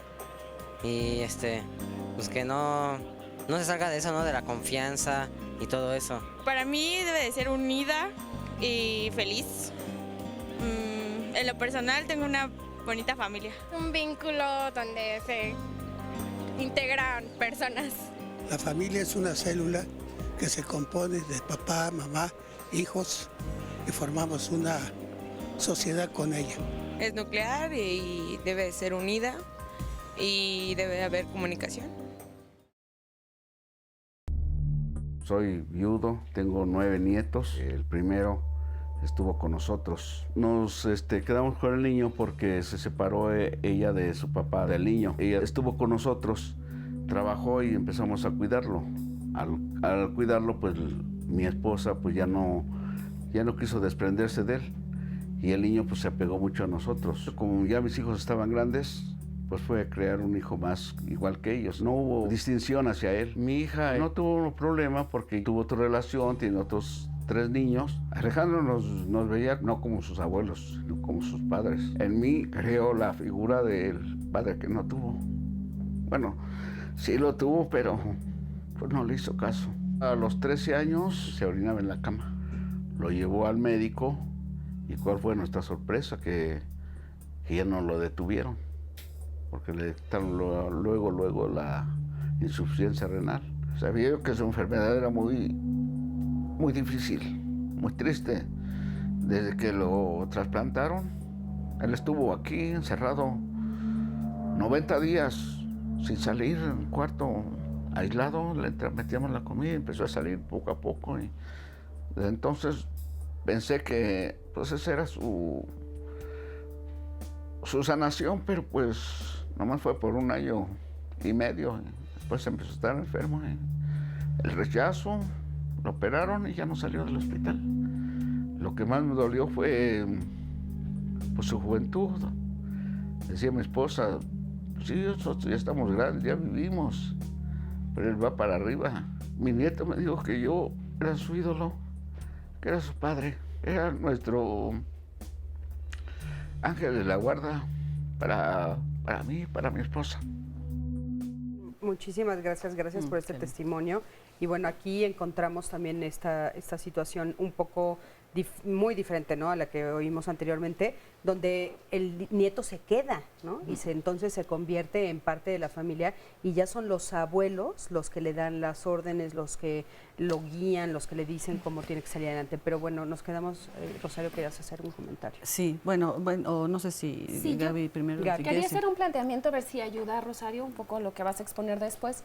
F: y pues que no se salga de eso, ¿no? De la confianza y todo eso.
C: Para mí debe de ser unida y feliz. En lo personal tengo una bonita familia. Un vínculo donde se integran personas.
G: La familia es una célula que se compone de papá, mamá, hijos y formamos una sociedad con ella.
H: Es nuclear y debe de ser unida y debe haber comunicación.
Q: Soy viudo, tengo 9 nietos. El primero estuvo con nosotros. Nos quedamos con el niño porque se separó ella de su papá del niño. Ella estuvo con nosotros, trabajó y empezamos a cuidarlo. Al cuidarlo, pues mi esposa pues ya no quiso desprenderse de él. Y el niño pues se apegó mucho a nosotros. Como ya mis hijos estaban grandes, pues fue a crear un hijo más igual que ellos. No hubo distinción hacia él. Mi hija no tuvo problema porque tuvo otra relación, tiene otros 3 niños. Alejandro nos veía no como sus abuelos, sino como sus padres. En mí creó la figura del padre que no tuvo. Bueno, sí lo tuvo, pero pues no le hizo caso. A los 13 años se orinaba en la cama. Lo llevó al médico y ¿cuál fue nuestra sorpresa? Que ya no lo detuvieron, porque le detectaron luego la insuficiencia renal. Sabía yo que su enfermedad era muy difícil, muy triste. Desde que lo trasplantaron, él estuvo aquí encerrado 90 días sin salir del cuarto, aislado, metíamos la comida y empezó a salir poco a poco. Y desde entonces pensé que pues esa era su sanación, pero pues nomás fue por 1 año y medio. Después empezó a estar enfermo. El rechazo, lo operaron y ya no salió del hospital. Lo que más me dolió fue pues, su juventud. Decía mi esposa, sí, nosotros ya estamos grandes, ya vivimos, pero él va para arriba. Mi nieto me dijo que yo era su ídolo, que era su padre, era nuestro ángel de la guarda para mí, para mi esposa.
B: Muchísimas gracias por este testimonio. Y bueno, aquí encontramos también esta situación un poco muy diferente, ¿no?, a la que oímos anteriormente, donde el nieto se queda, ¿no? Y entonces se convierte en parte de la familia y ya son los abuelos los que le dan las órdenes, los que lo guían, los que le dicen cómo tiene que salir adelante. Pero bueno, nos quedamos, Rosario, querías hacer un comentario.
M: Sí, bueno, no sé si
N: sí,
M: Gaby primero.
N: Gaby. Quería hacer un planteamiento, a ver si ayuda a Rosario un poco lo que vas a exponer después.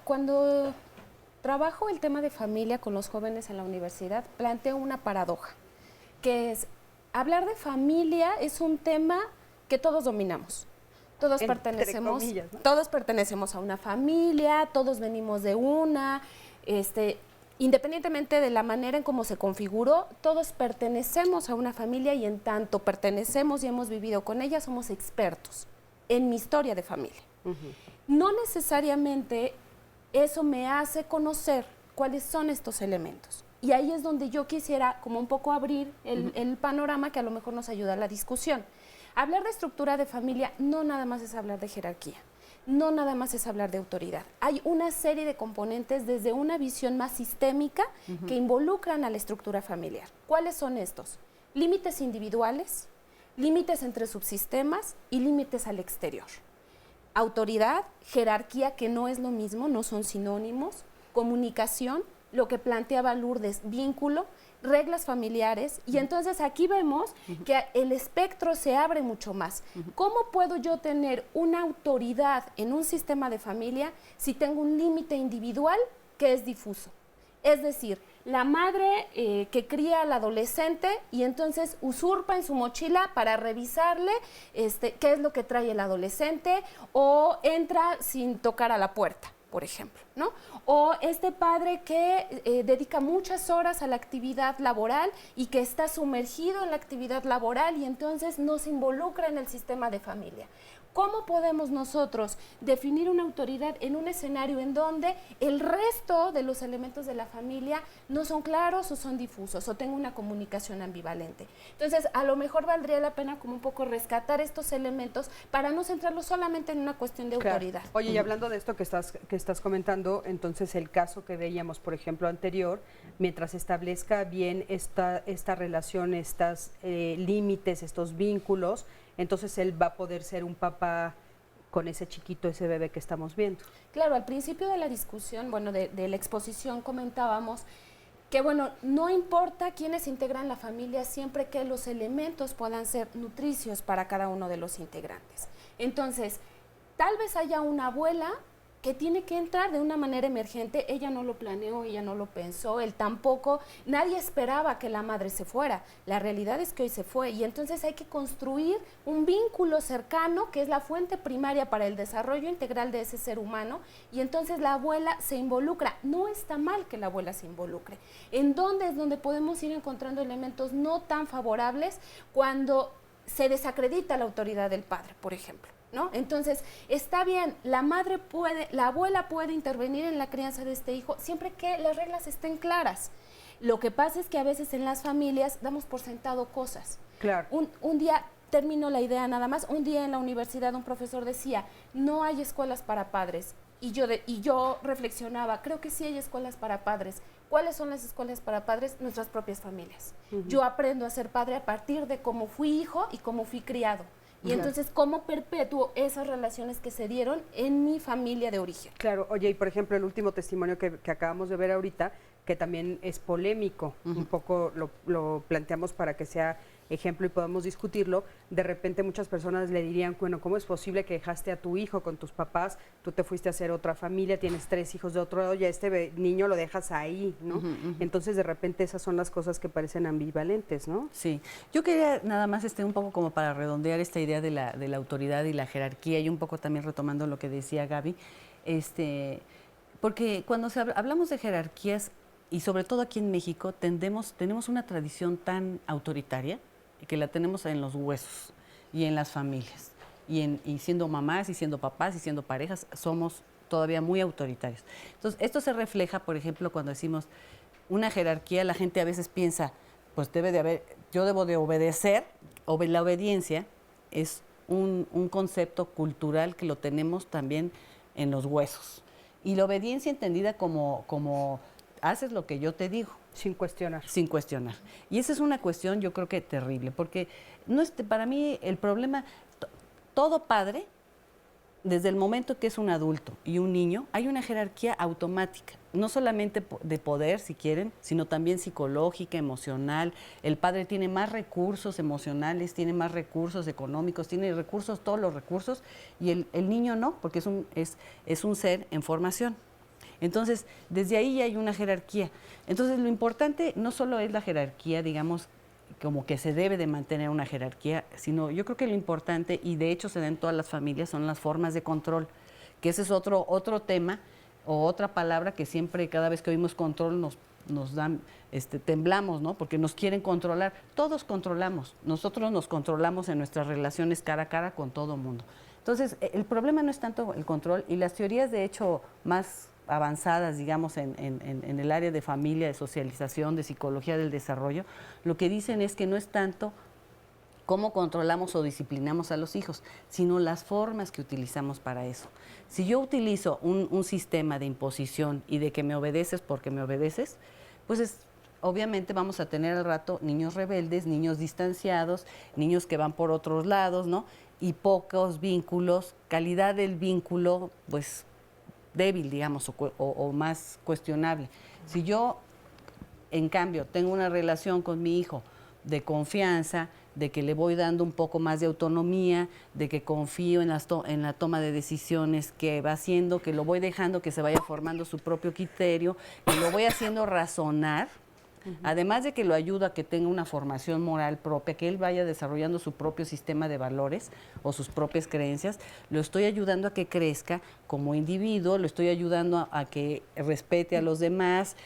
N: Cuando trabajo el tema de familia con los jóvenes en la universidad, planteo una paradoja, que es, hablar de familia es un tema que todos dominamos. Todos pertenecemos, comillas, ¿no? Todos pertenecemos a una familia, todos venimos de una, independientemente de la manera en cómo se configuró, todos pertenecemos a una familia y en tanto pertenecemos y hemos vivido con ella, somos expertos en mi historia de familia. No necesariamente eso me hace conocer cuáles son estos elementos. Y ahí es donde yo quisiera como un poco abrir el panorama que a lo mejor nos ayuda a la discusión. Hablar de estructura de familia no nada más es hablar de jerarquía, no nada más es hablar de autoridad. Hay una serie de componentes desde una visión más sistémica que involucran a la estructura familiar. ¿Cuáles son estos? Límites individuales, límites entre subsistemas y límites al exterior. Autoridad, jerarquía, que no es lo mismo, no son sinónimos, comunicación, lo que planteaba Lourdes, vínculo, reglas familiares, y entonces aquí vemos que el espectro se abre mucho más. ¿Cómo puedo yo tener una autoridad en un sistema de familia si tengo un límite individual que es difuso? Es decir, la madre que cría al adolescente y entonces usurpa en su mochila para revisarle qué es lo que trae el adolescente, o entra sin tocar a la puerta, por ejemplo, ¿no? O este padre que dedica muchas horas a la actividad laboral y que está sumergido en la actividad laboral y entonces no se involucra en el sistema de familia. ¿Cómo podemos nosotros definir una autoridad en un escenario en donde el resto de los elementos de la familia no son claros o son difusos o tengo una comunicación ambivalente? Entonces, a lo mejor valdría la pena como un poco rescatar estos elementos para no centrarlos solamente en una cuestión de autoridad.
B: Oye, y hablando de esto que estás comentando, entonces el caso que veíamos, por ejemplo, anterior, mientras establezca bien esta relación, estos límites, estos vínculos, entonces él va a poder ser un papá con ese chiquito, ese bebé que estamos viendo.
N: Claro, al principio de la discusión, bueno, de la exposición comentábamos que, bueno, no importa quiénes integran la familia siempre que los elementos puedan ser nutricios para cada uno de los integrantes. Entonces, tal vez haya una abuela que tiene que entrar de una manera emergente, ella no lo planeó, ella no lo pensó, él tampoco, nadie esperaba que la madre se fuera, la realidad es que hoy se fue y entonces hay que construir un vínculo cercano que es la fuente primaria para el desarrollo integral de ese ser humano y entonces la abuela se involucra, no está mal que la abuela se involucre, ¿en dónde es donde podemos ir encontrando elementos no tan favorables cuando se desacredita la autoridad del padre, por ejemplo? ¿No? Entonces, está bien, la abuela puede intervenir en la crianza de este hijo siempre que las reglas estén claras. Lo que pasa es que a veces en las familias damos por sentado cosas.
B: Claro.
N: Un día, termino la idea nada más, un día en la universidad un profesor decía, no hay escuelas para padres. Y yo reflexionaba, creo que sí hay escuelas para padres. ¿Cuáles son las escuelas para padres? Nuestras propias familias. Yo aprendo a ser padre a partir de cómo fui hijo y cómo fui criado. Y entonces, ¿cómo perpetuo esas relaciones que se dieron en mi familia de origen?
B: Claro, oye, y por ejemplo, el último testimonio que acabamos de ver ahorita, que también es polémico, un poco lo planteamos para que sea ejemplo y podamos discutirlo. De repente muchas personas le dirían, bueno, ¿cómo es posible que dejaste a tu hijo con tus papás, tú te fuiste a hacer otra familia, tienes 3 hijos de otro lado, ya este niño lo dejas ahí, ¿no? Entonces de repente esas son las cosas que parecen ambivalentes, ¿no?
M: Sí, yo quería nada más un poco como para redondear esta idea de la autoridad y la jerarquía, y un poco también retomando lo que decía Gaby, porque cuando hablamos de jerarquías, y sobre todo aquí en México, tenemos una tradición tan autoritaria que la tenemos en los huesos y en las familias. Y siendo mamás, y siendo papás, y siendo parejas, somos todavía muy autoritarios. Entonces, esto se refleja, por ejemplo, cuando decimos una jerarquía, la gente a veces piensa, pues yo debo de obedecer, la obediencia es un concepto cultural que lo tenemos también en los huesos. Y la obediencia entendida como haces lo que yo te digo.
B: Sin cuestionar.
M: Sin cuestionar. Y esa es una cuestión, yo creo que terrible, porque para mí el problema, todo padre, desde el momento que es un adulto y un niño, hay una jerarquía automática, no solamente de poder, si quieren, sino también psicológica, emocional. El padre tiene más recursos emocionales, tiene más recursos económicos, tiene recursos, todos los recursos, y el niño no, porque es un ser en formación. Entonces, desde ahí hay una jerarquía. Entonces, lo importante no solo es la jerarquía, digamos, como que se debe de mantener una jerarquía, sino yo creo que lo importante, y de hecho se da en todas las familias, son las formas de control, que ese es otro tema o otra palabra que siempre, cada vez que oímos control, nos dan, temblamos, ¿no? Porque nos quieren controlar. Todos controlamos. Nosotros nos controlamos en nuestras relaciones cara a cara con todo el mundo. Entonces, el problema no es tanto el control, y las teorías, de hecho, más avanzadas, digamos, en el área de familia, de socialización, de psicología del desarrollo, lo que dicen es que no es tanto cómo controlamos o disciplinamos a los hijos, sino las formas que utilizamos para eso. Si yo utilizo un sistema de imposición y de que me obedeces porque me obedeces, pues obviamente vamos a tener al rato niños rebeldes, niños distanciados, niños que van por otros lados, ¿no? Y pocos vínculos, calidad del vínculo, pues débil, digamos, o más cuestionable. Si yo, en cambio, tengo una relación con mi hijo de confianza, de que le voy dando un poco más de autonomía, de que confío en la toma de decisiones que va haciendo, que lo voy dejando que se vaya formando su propio criterio, que lo voy haciendo razonar, además de que lo ayuda a que tenga una formación moral propia, que él vaya desarrollando su propio sistema de valores o sus propias creencias, lo estoy ayudando a que crezca como individuo, lo estoy ayudando a que respete a los demás.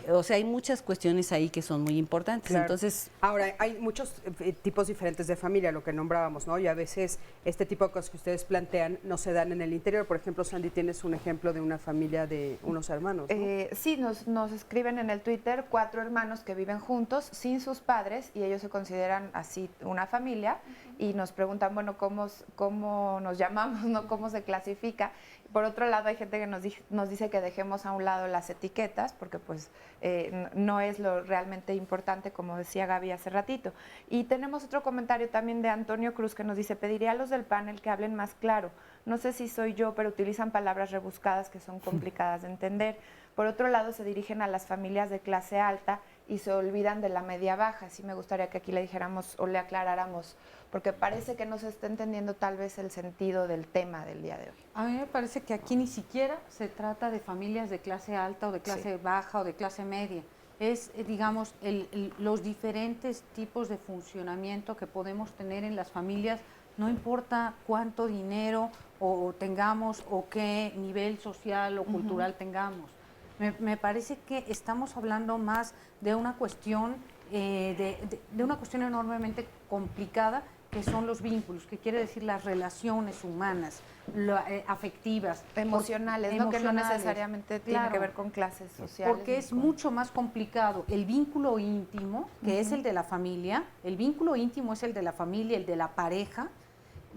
M: O sea, hay muchas cuestiones ahí que son muy importantes.
B: Claro.
M: Entonces,
B: ahora, hay muchos tipos diferentes de familia, lo que nombrábamos, ¿no? Y a veces este tipo de cosas que ustedes plantean no se dan en el interior. Por ejemplo, Sandy, tienes un ejemplo de una familia de unos hermanos, ¿no?
J: Sí, nos escriben en el Twitter 4 hermanos que viven juntos sin sus padres, y ellos se consideran así una familia, y nos preguntan, bueno, ¿cómo nos llamamos, no? ¿Cómo se clasifica? Por otro lado, hay gente que nos dice que dejemos a un lado las etiquetas, porque pues no es lo realmente importante, como decía Gaby hace ratito. Y tenemos otro comentario también de Antonio Cruz, que nos dice: pediría a los del panel que hablen más claro. No sé si soy yo, pero utilizan palabras rebuscadas que son complicadas de entender. Por otro lado, se dirigen a las familias de clase alta y se olvidan de la media baja. Sí me gustaría que aquí le dijéramos o le aclaráramos, porque parece que no se está entendiendo tal vez el sentido del tema del día de hoy.
L: A mí me parece que aquí ni siquiera se trata de familias de clase alta o de clase baja o de clase media. Es, digamos, los diferentes tipos de funcionamiento que podemos tener en las familias, no importa cuánto dinero o tengamos o qué nivel social o cultural tengamos. Me parece que estamos hablando más de una cuestión, de una cuestión enormemente complicada, que son los vínculos, que quiere decir las relaciones humanas, afectivas,
J: emocionales, ¿no? Que no necesariamente tiene que ver con clases sociales.
L: Porque es mucho más complicado el vínculo íntimo, que es el de la familia. El vínculo íntimo es el de la familia, el de la pareja.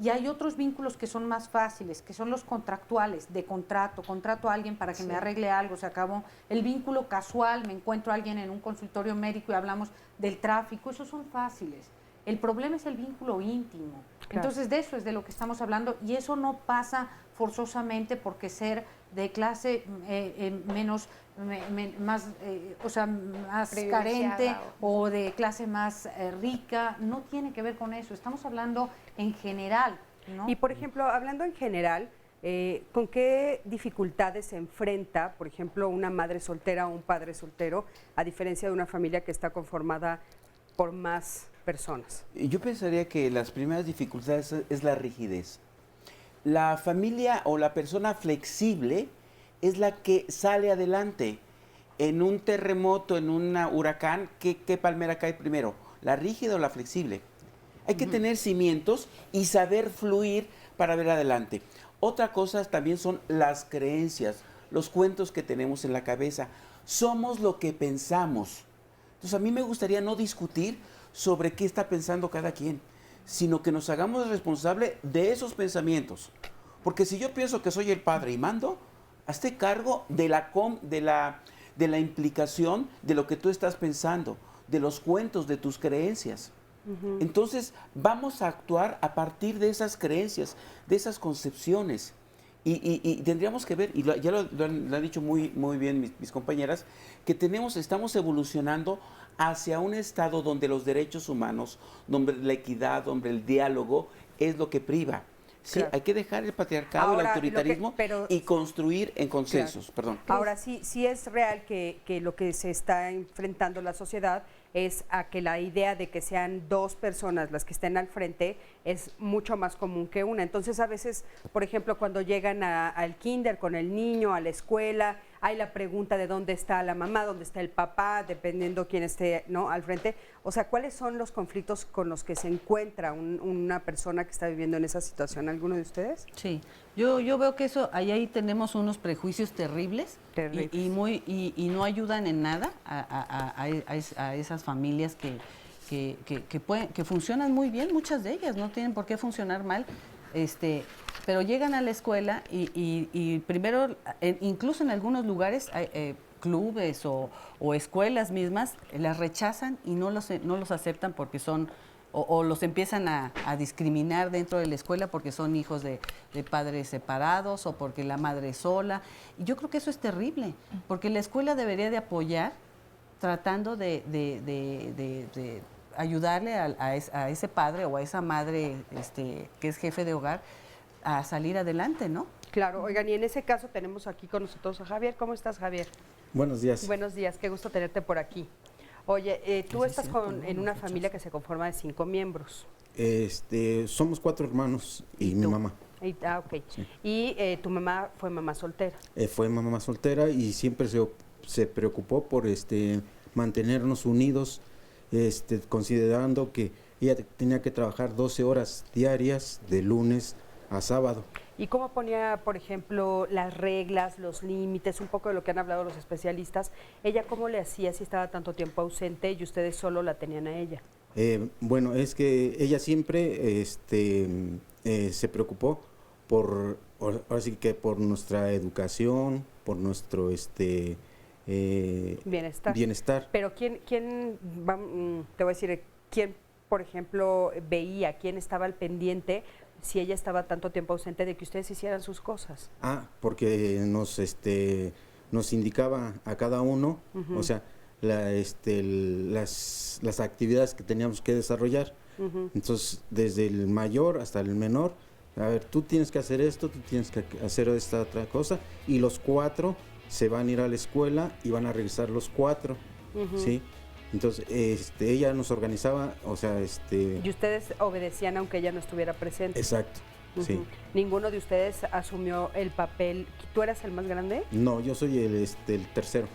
L: Y hay otros vínculos que son más fáciles, que son los contractuales, de contrato a alguien para que me arregle algo, se acabó. El vínculo casual, me encuentro a alguien en un consultorio médico y hablamos del tráfico, esos son fáciles. El problema es el vínculo íntimo. Claro. Entonces, de eso es de lo que estamos hablando, y eso no pasa forzosamente porque ser de clase menos, más carente o de clase más rica, no tiene que ver con eso, estamos hablando en general, ¿no?
B: Y por ejemplo, hablando en general, ¿con qué dificultades se enfrenta, por ejemplo, una madre soltera o un padre soltero, a diferencia de una familia que está conformada por más personas?
K: Yo pensaría que las primeras dificultades es la rigidez. La familia o la persona flexible es la que sale adelante. En un terremoto, en un huracán, ¿qué palmera cae primero? ¿La rígida o la flexible? Hay que tener cimientos y saber fluir para ver adelante. Otra cosa también son las creencias, los cuentos que tenemos en la cabeza. Somos lo que pensamos. Entonces a mí me gustaría no discutir sobre qué está pensando cada quien, sino que nos hagamos responsables de esos pensamientos. Porque si yo pienso que soy el padre y mando, hazte cargo de la implicación de lo que tú estás pensando, de los cuentos, de tus creencias. Entonces vamos a actuar a partir de esas creencias, de esas concepciones. Y tendríamos que ver, y ya lo han dicho muy bien mis compañeras, que estamos evolucionando hacia un estado donde los derechos humanos, donde la equidad, donde el diálogo es lo que priva. Sí, claro. Hay que dejar el patriarcado, ahora, el autoritarismo y construir en consensos. Claro. Perdón.
B: Ahora sí es real que lo que se está enfrentando la sociedad es a que la idea de que sean dos personas las que estén al frente es mucho más común que una. Entonces a veces, por ejemplo, cuando llegan al kinder con el niño, a la escuela, hay la pregunta de dónde está la mamá, dónde está el papá, dependiendo quién esté, ¿no?, al frente. O sea, ¿cuáles son los conflictos con los que se encuentra una persona que está viviendo en esa situación? ¿Alguno de ustedes?
M: Sí, yo veo que eso, ahí tenemos unos prejuicios terribles. Y no ayudan en nada a esas familias que funcionan muy bien, muchas de ellas no tienen por qué funcionar mal, pero llegan a la escuela y primero, incluso en algunos lugares, clubes o escuelas mismas, las rechazan y no los aceptan porque son, o los empiezan a discriminar dentro de la escuela porque son hijos de padres separados o porque la madre es sola. Y yo creo que eso es terrible, porque la escuela debería de apoyar tratando de ayudarle a ese padre o a esa madre que es jefe de hogar a salir adelante, ¿no?
B: Claro, oigan, y en ese caso tenemos aquí con nosotros a Javier. ¿Cómo estás, Javier?
R: Buenos días.
B: Buenos días, qué gusto tenerte por aquí. Oye, tú estás en una familia que se conforma de 5 miembros.
R: Somos 4 hermanos y mi mamá.
B: Ok. Sí. Y tu mamá fue mamá soltera.
R: Fue mamá soltera y siempre se preocupó por mantenernos unidos, considerando que ella tenía que trabajar 12 horas diarias de lunes a sábado.
B: ¿Y cómo ponía, por ejemplo, las reglas, los límites, un poco de lo que han hablado los especialistas? ¿Ella cómo le hacía si estaba tanto tiempo ausente y ustedes solo la tenían a ella?
R: Bueno, es que ella siempre se preocupó ahora que por nuestra educación, por nuestro bienestar.
B: Pero ¿quién te voy a decir, quién, por ejemplo, veía, quién estaba al pendiente si ella estaba tanto tiempo ausente de que ustedes hicieran sus cosas?
R: Porque nos indicaba a cada uno, o sea, las actividades que teníamos que desarrollar. Entonces, desde el mayor hasta el menor, a ver, tú tienes que hacer esto, tú tienes que hacer esta otra cosa, y los 4 se van a ir a la escuela y van a regresar los 4, ¿sí? Entonces, ella nos organizaba, o sea,
B: Y ustedes obedecían aunque ella no estuviera presente.
R: Exacto, sí.
B: ¿Ninguno de ustedes asumió el papel? ¿Tú eras el más grande?
R: No, yo soy el tercero.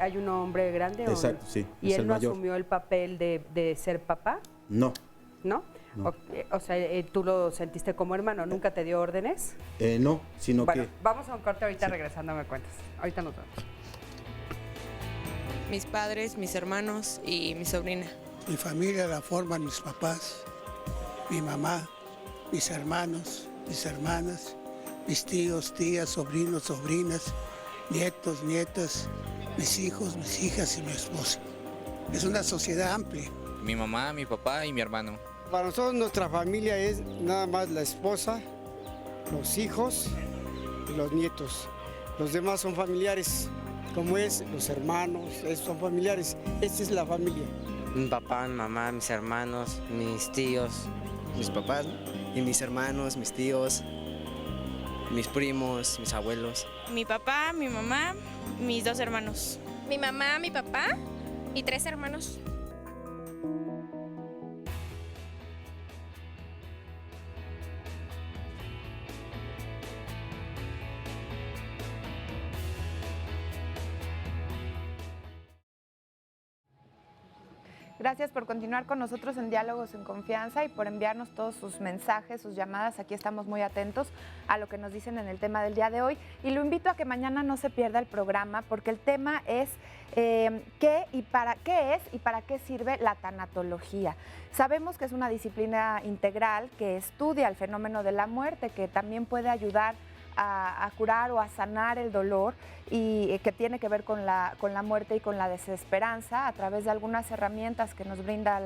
B: ¿Hay un hombre grande?
R: Exacto, sí.
B: ¿Y él no asumió el papel de ser papá?
R: No.
B: ¿No? No. O sea, ¿tú lo sentiste como hermano? ¿Nunca te dio órdenes?
R: No, sino
B: que... Vamos a un corte ahorita, regresando me cuentas. Ahorita nos vemos.
H: Mis padres, mis hermanos y mi sobrina.
G: Mi familia la forman mis papás, mi mamá, mis hermanos, mis hermanas, mis tíos, tías, sobrinos, sobrinas, nietos, nietas, mis hijos, mis hijas y mi esposa. Es una sociedad amplia.
I: Mi mamá, mi papá y mi hermano.
D: Para nosotros nuestra familia es nada más la esposa, los hijos y los nietos. Los demás son familiares, como es los hermanos, esos son familiares. Esta es la familia.
F: Mi papá, mi mamá, mis hermanos, mis tíos.
O: Mis papás, ¿no? Y mis hermanos, mis tíos, mis primos, mis abuelos.
C: Mi papá, mi mamá, mis 2 hermanos.
S: Mi mamá, mi papá y 3 hermanos.
J: Gracias por continuar con nosotros en Diálogos en Confianza y por enviarnos todos sus mensajes, sus llamadas. Aquí estamos muy atentos a lo que nos dicen en el tema del día de hoy. Y lo invito a que mañana no se pierda el programa porque el tema es qué es y para qué sirve la tanatología. Sabemos que es una disciplina integral que estudia el fenómeno de la muerte, que también puede ayudar a curar o a sanar el dolor y que tiene que ver con la muerte y con la desesperanza a través de algunas herramientas que nos brinda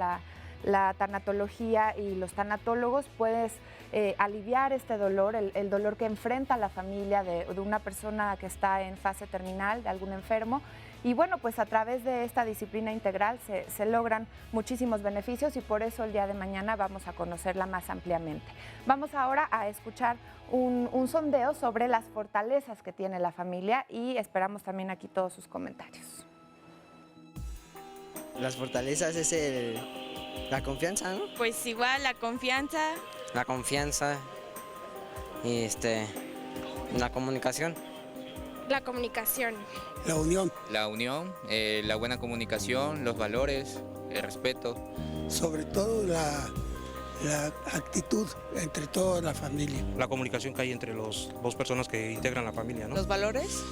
J: la tanatología y los tanatólogos. Puedes aliviar este dolor, el dolor que enfrenta la familia de una persona que está en fase terminal, de algún enfermo. Y bueno, pues a través de esta disciplina integral se logran muchísimos beneficios y por eso el día de mañana vamos a conocerla más ampliamente. Vamos ahora a escuchar un sondeo sobre las fortalezas que tiene la familia y esperamos también aquí todos sus comentarios.
O: Las fortalezas es la confianza, ¿no?
C: Pues igual la confianza.
F: La confianza y la comunicación.
S: La comunicación.
G: La unión.
I: La unión, la buena comunicación, los valores, el respeto.
G: Sobre todo la actitud entre toda la familia.
T: La comunicación que hay entre las 2 personas que integran la familia, ¿no?
H: ¿Los valores?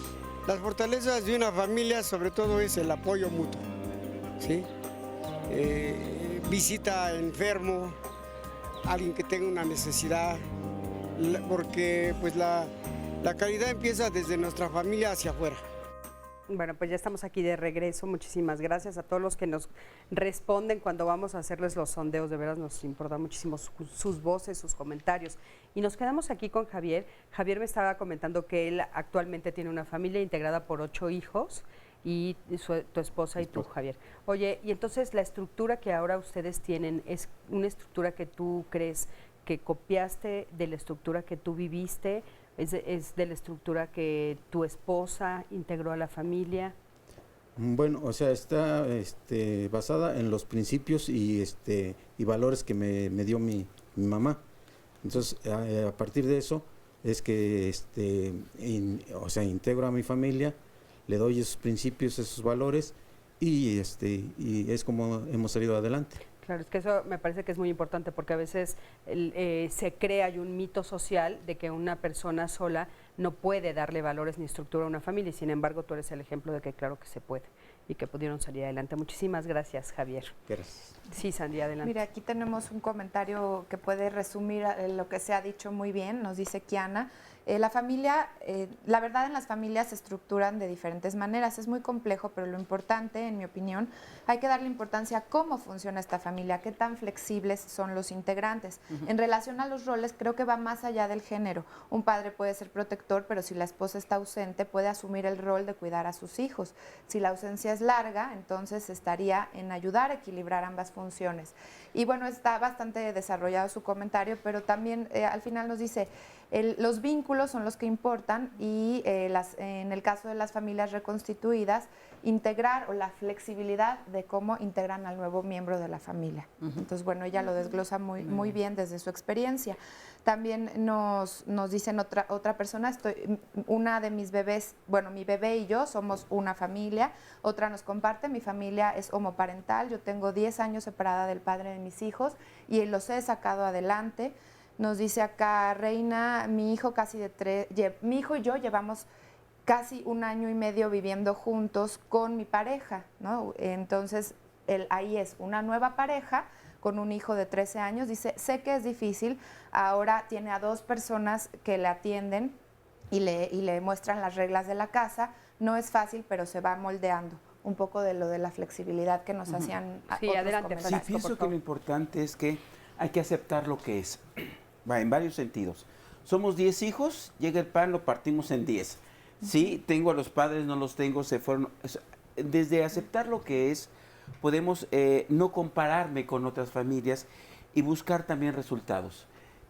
D: Las fortalezas de una familia sobre todo es el apoyo mutuo, ¿sí? Visita enfermo, alguien que tenga una necesidad, porque pues la caridad empieza desde nuestra familia hacia afuera.
B: Bueno, pues ya estamos aquí de regreso. Muchísimas gracias a todos los que nos responden cuando vamos a hacerles los sondeos. De veras nos importan muchísimo sus voces, sus comentarios. Y nos quedamos aquí con Javier. Javier me estaba comentando que él actualmente tiene una familia integrada por 8 hijos y tu esposa y tú, Javier. Oye, y entonces la estructura que ahora ustedes tienen es una estructura que tú crees que copiaste de la estructura que tú viviste. ¿Es de la estructura que tu esposa integró a la familia?
R: Bueno, o sea, está basada en los principios y valores que me dio mi mamá. Entonces, a partir de eso es que integro a mi familia, le doy esos principios, esos valores y es como hemos salido adelante.
B: Claro, es que eso me parece que es muy importante porque a veces se crea un mito social de que una persona sola no puede darle valores ni estructura a una familia y sin embargo tú eres el ejemplo de que claro que se puede y que pudieron salir adelante. Muchísimas gracias, Javier.
R: Gracias.
B: Sí, Sandy, adelante.
J: Mira, aquí tenemos un comentario que puede resumir lo que se ha dicho muy bien, nos dice Kiana. La familia, la verdad en las familias se estructuran de diferentes maneras, es muy complejo, pero lo importante, en mi opinión, hay que darle importancia a cómo funciona esta familia, qué tan flexibles son los integrantes. En relación a los roles, creo que va más allá del género. Un padre puede ser protector, pero si la esposa está ausente, puede asumir el rol de cuidar a sus hijos. Si la ausencia es larga, entonces estaría en ayudar a equilibrar ambas funciones. Y bueno, está bastante desarrollado su comentario, pero también al final nos dice, los vínculos son los que importan y en el caso de las familias reconstituidas, integrar o la flexibilidad de cómo integran al nuevo miembro de la familia. Entonces, bueno, ella lo desglosa muy bien desde su experiencia. También nos dicen otra persona, una de mis bebés, bueno, mi bebé y yo somos una familia, otra nos comparte, mi familia es homoparental, yo tengo 10 años separada del padre de mis hijos y los he sacado adelante. Nos dice acá Reina, mi hijo y yo llevamos casi 1 año y medio viviendo juntos con mi pareja, ¿no? Entonces, ahí es una nueva pareja con un hijo de 13 años. Dice, sé que es difícil, ahora tiene a 2 personas que le atienden y le muestran las reglas de la casa. No es fácil, pero se va moldeando. Un poco de lo de la flexibilidad que nos hacían
B: sí, adelante,
K: sí, pienso que lo importante es que hay que aceptar lo que es. Va en varios sentidos. Somos 10 hijos, llega el pan, lo partimos en 10. Sí, tengo a los padres, no los tengo, se fueron. Desde aceptar lo que es, podemos no compararme con otras familias y buscar también resultados.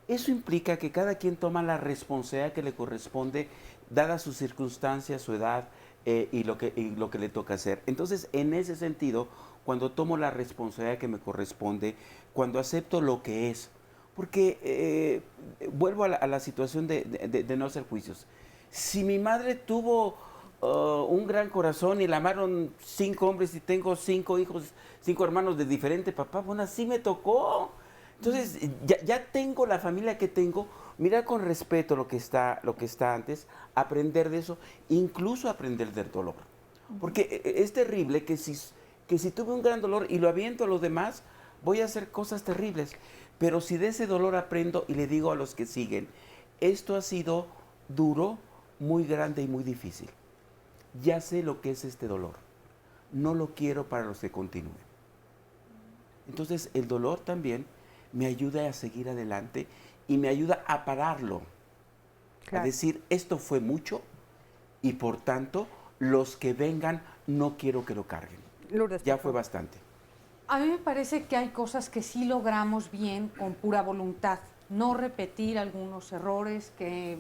K: Eso implica que cada quien toma la responsabilidad que le corresponde, dadas sus circunstancias, su edad y lo que le toca hacer. Entonces, en ese sentido, cuando tomo la responsabilidad que me corresponde, cuando acepto lo que es, porque vuelvo a la situación de no hacer juicios. Si mi madre tuvo un gran corazón y la amaron 5 hombres y tengo 5 hijos, 5 hermanos de diferente papá, bueno, así me tocó. Entonces, ya tengo la familia que tengo, mirar con respeto lo que está antes, aprender de eso, incluso aprender del dolor. Porque es terrible que si tuve un gran dolor y lo aviento a los demás, voy a hacer cosas terribles. Pero si de ese dolor aprendo y le digo a los que siguen, esto ha sido duro, muy grande y muy difícil. Ya sé lo que es este dolor. No lo quiero para los que continúen. Entonces, el dolor también me ayuda a seguir adelante y me ayuda a pararlo. Claro. A decir, esto fue mucho y por tanto, los que vengan no quiero que lo carguen. Lourdes, ya fue bastante.
L: A mí me parece que hay cosas que sí logramos bien con pura voluntad. No repetir algunos errores que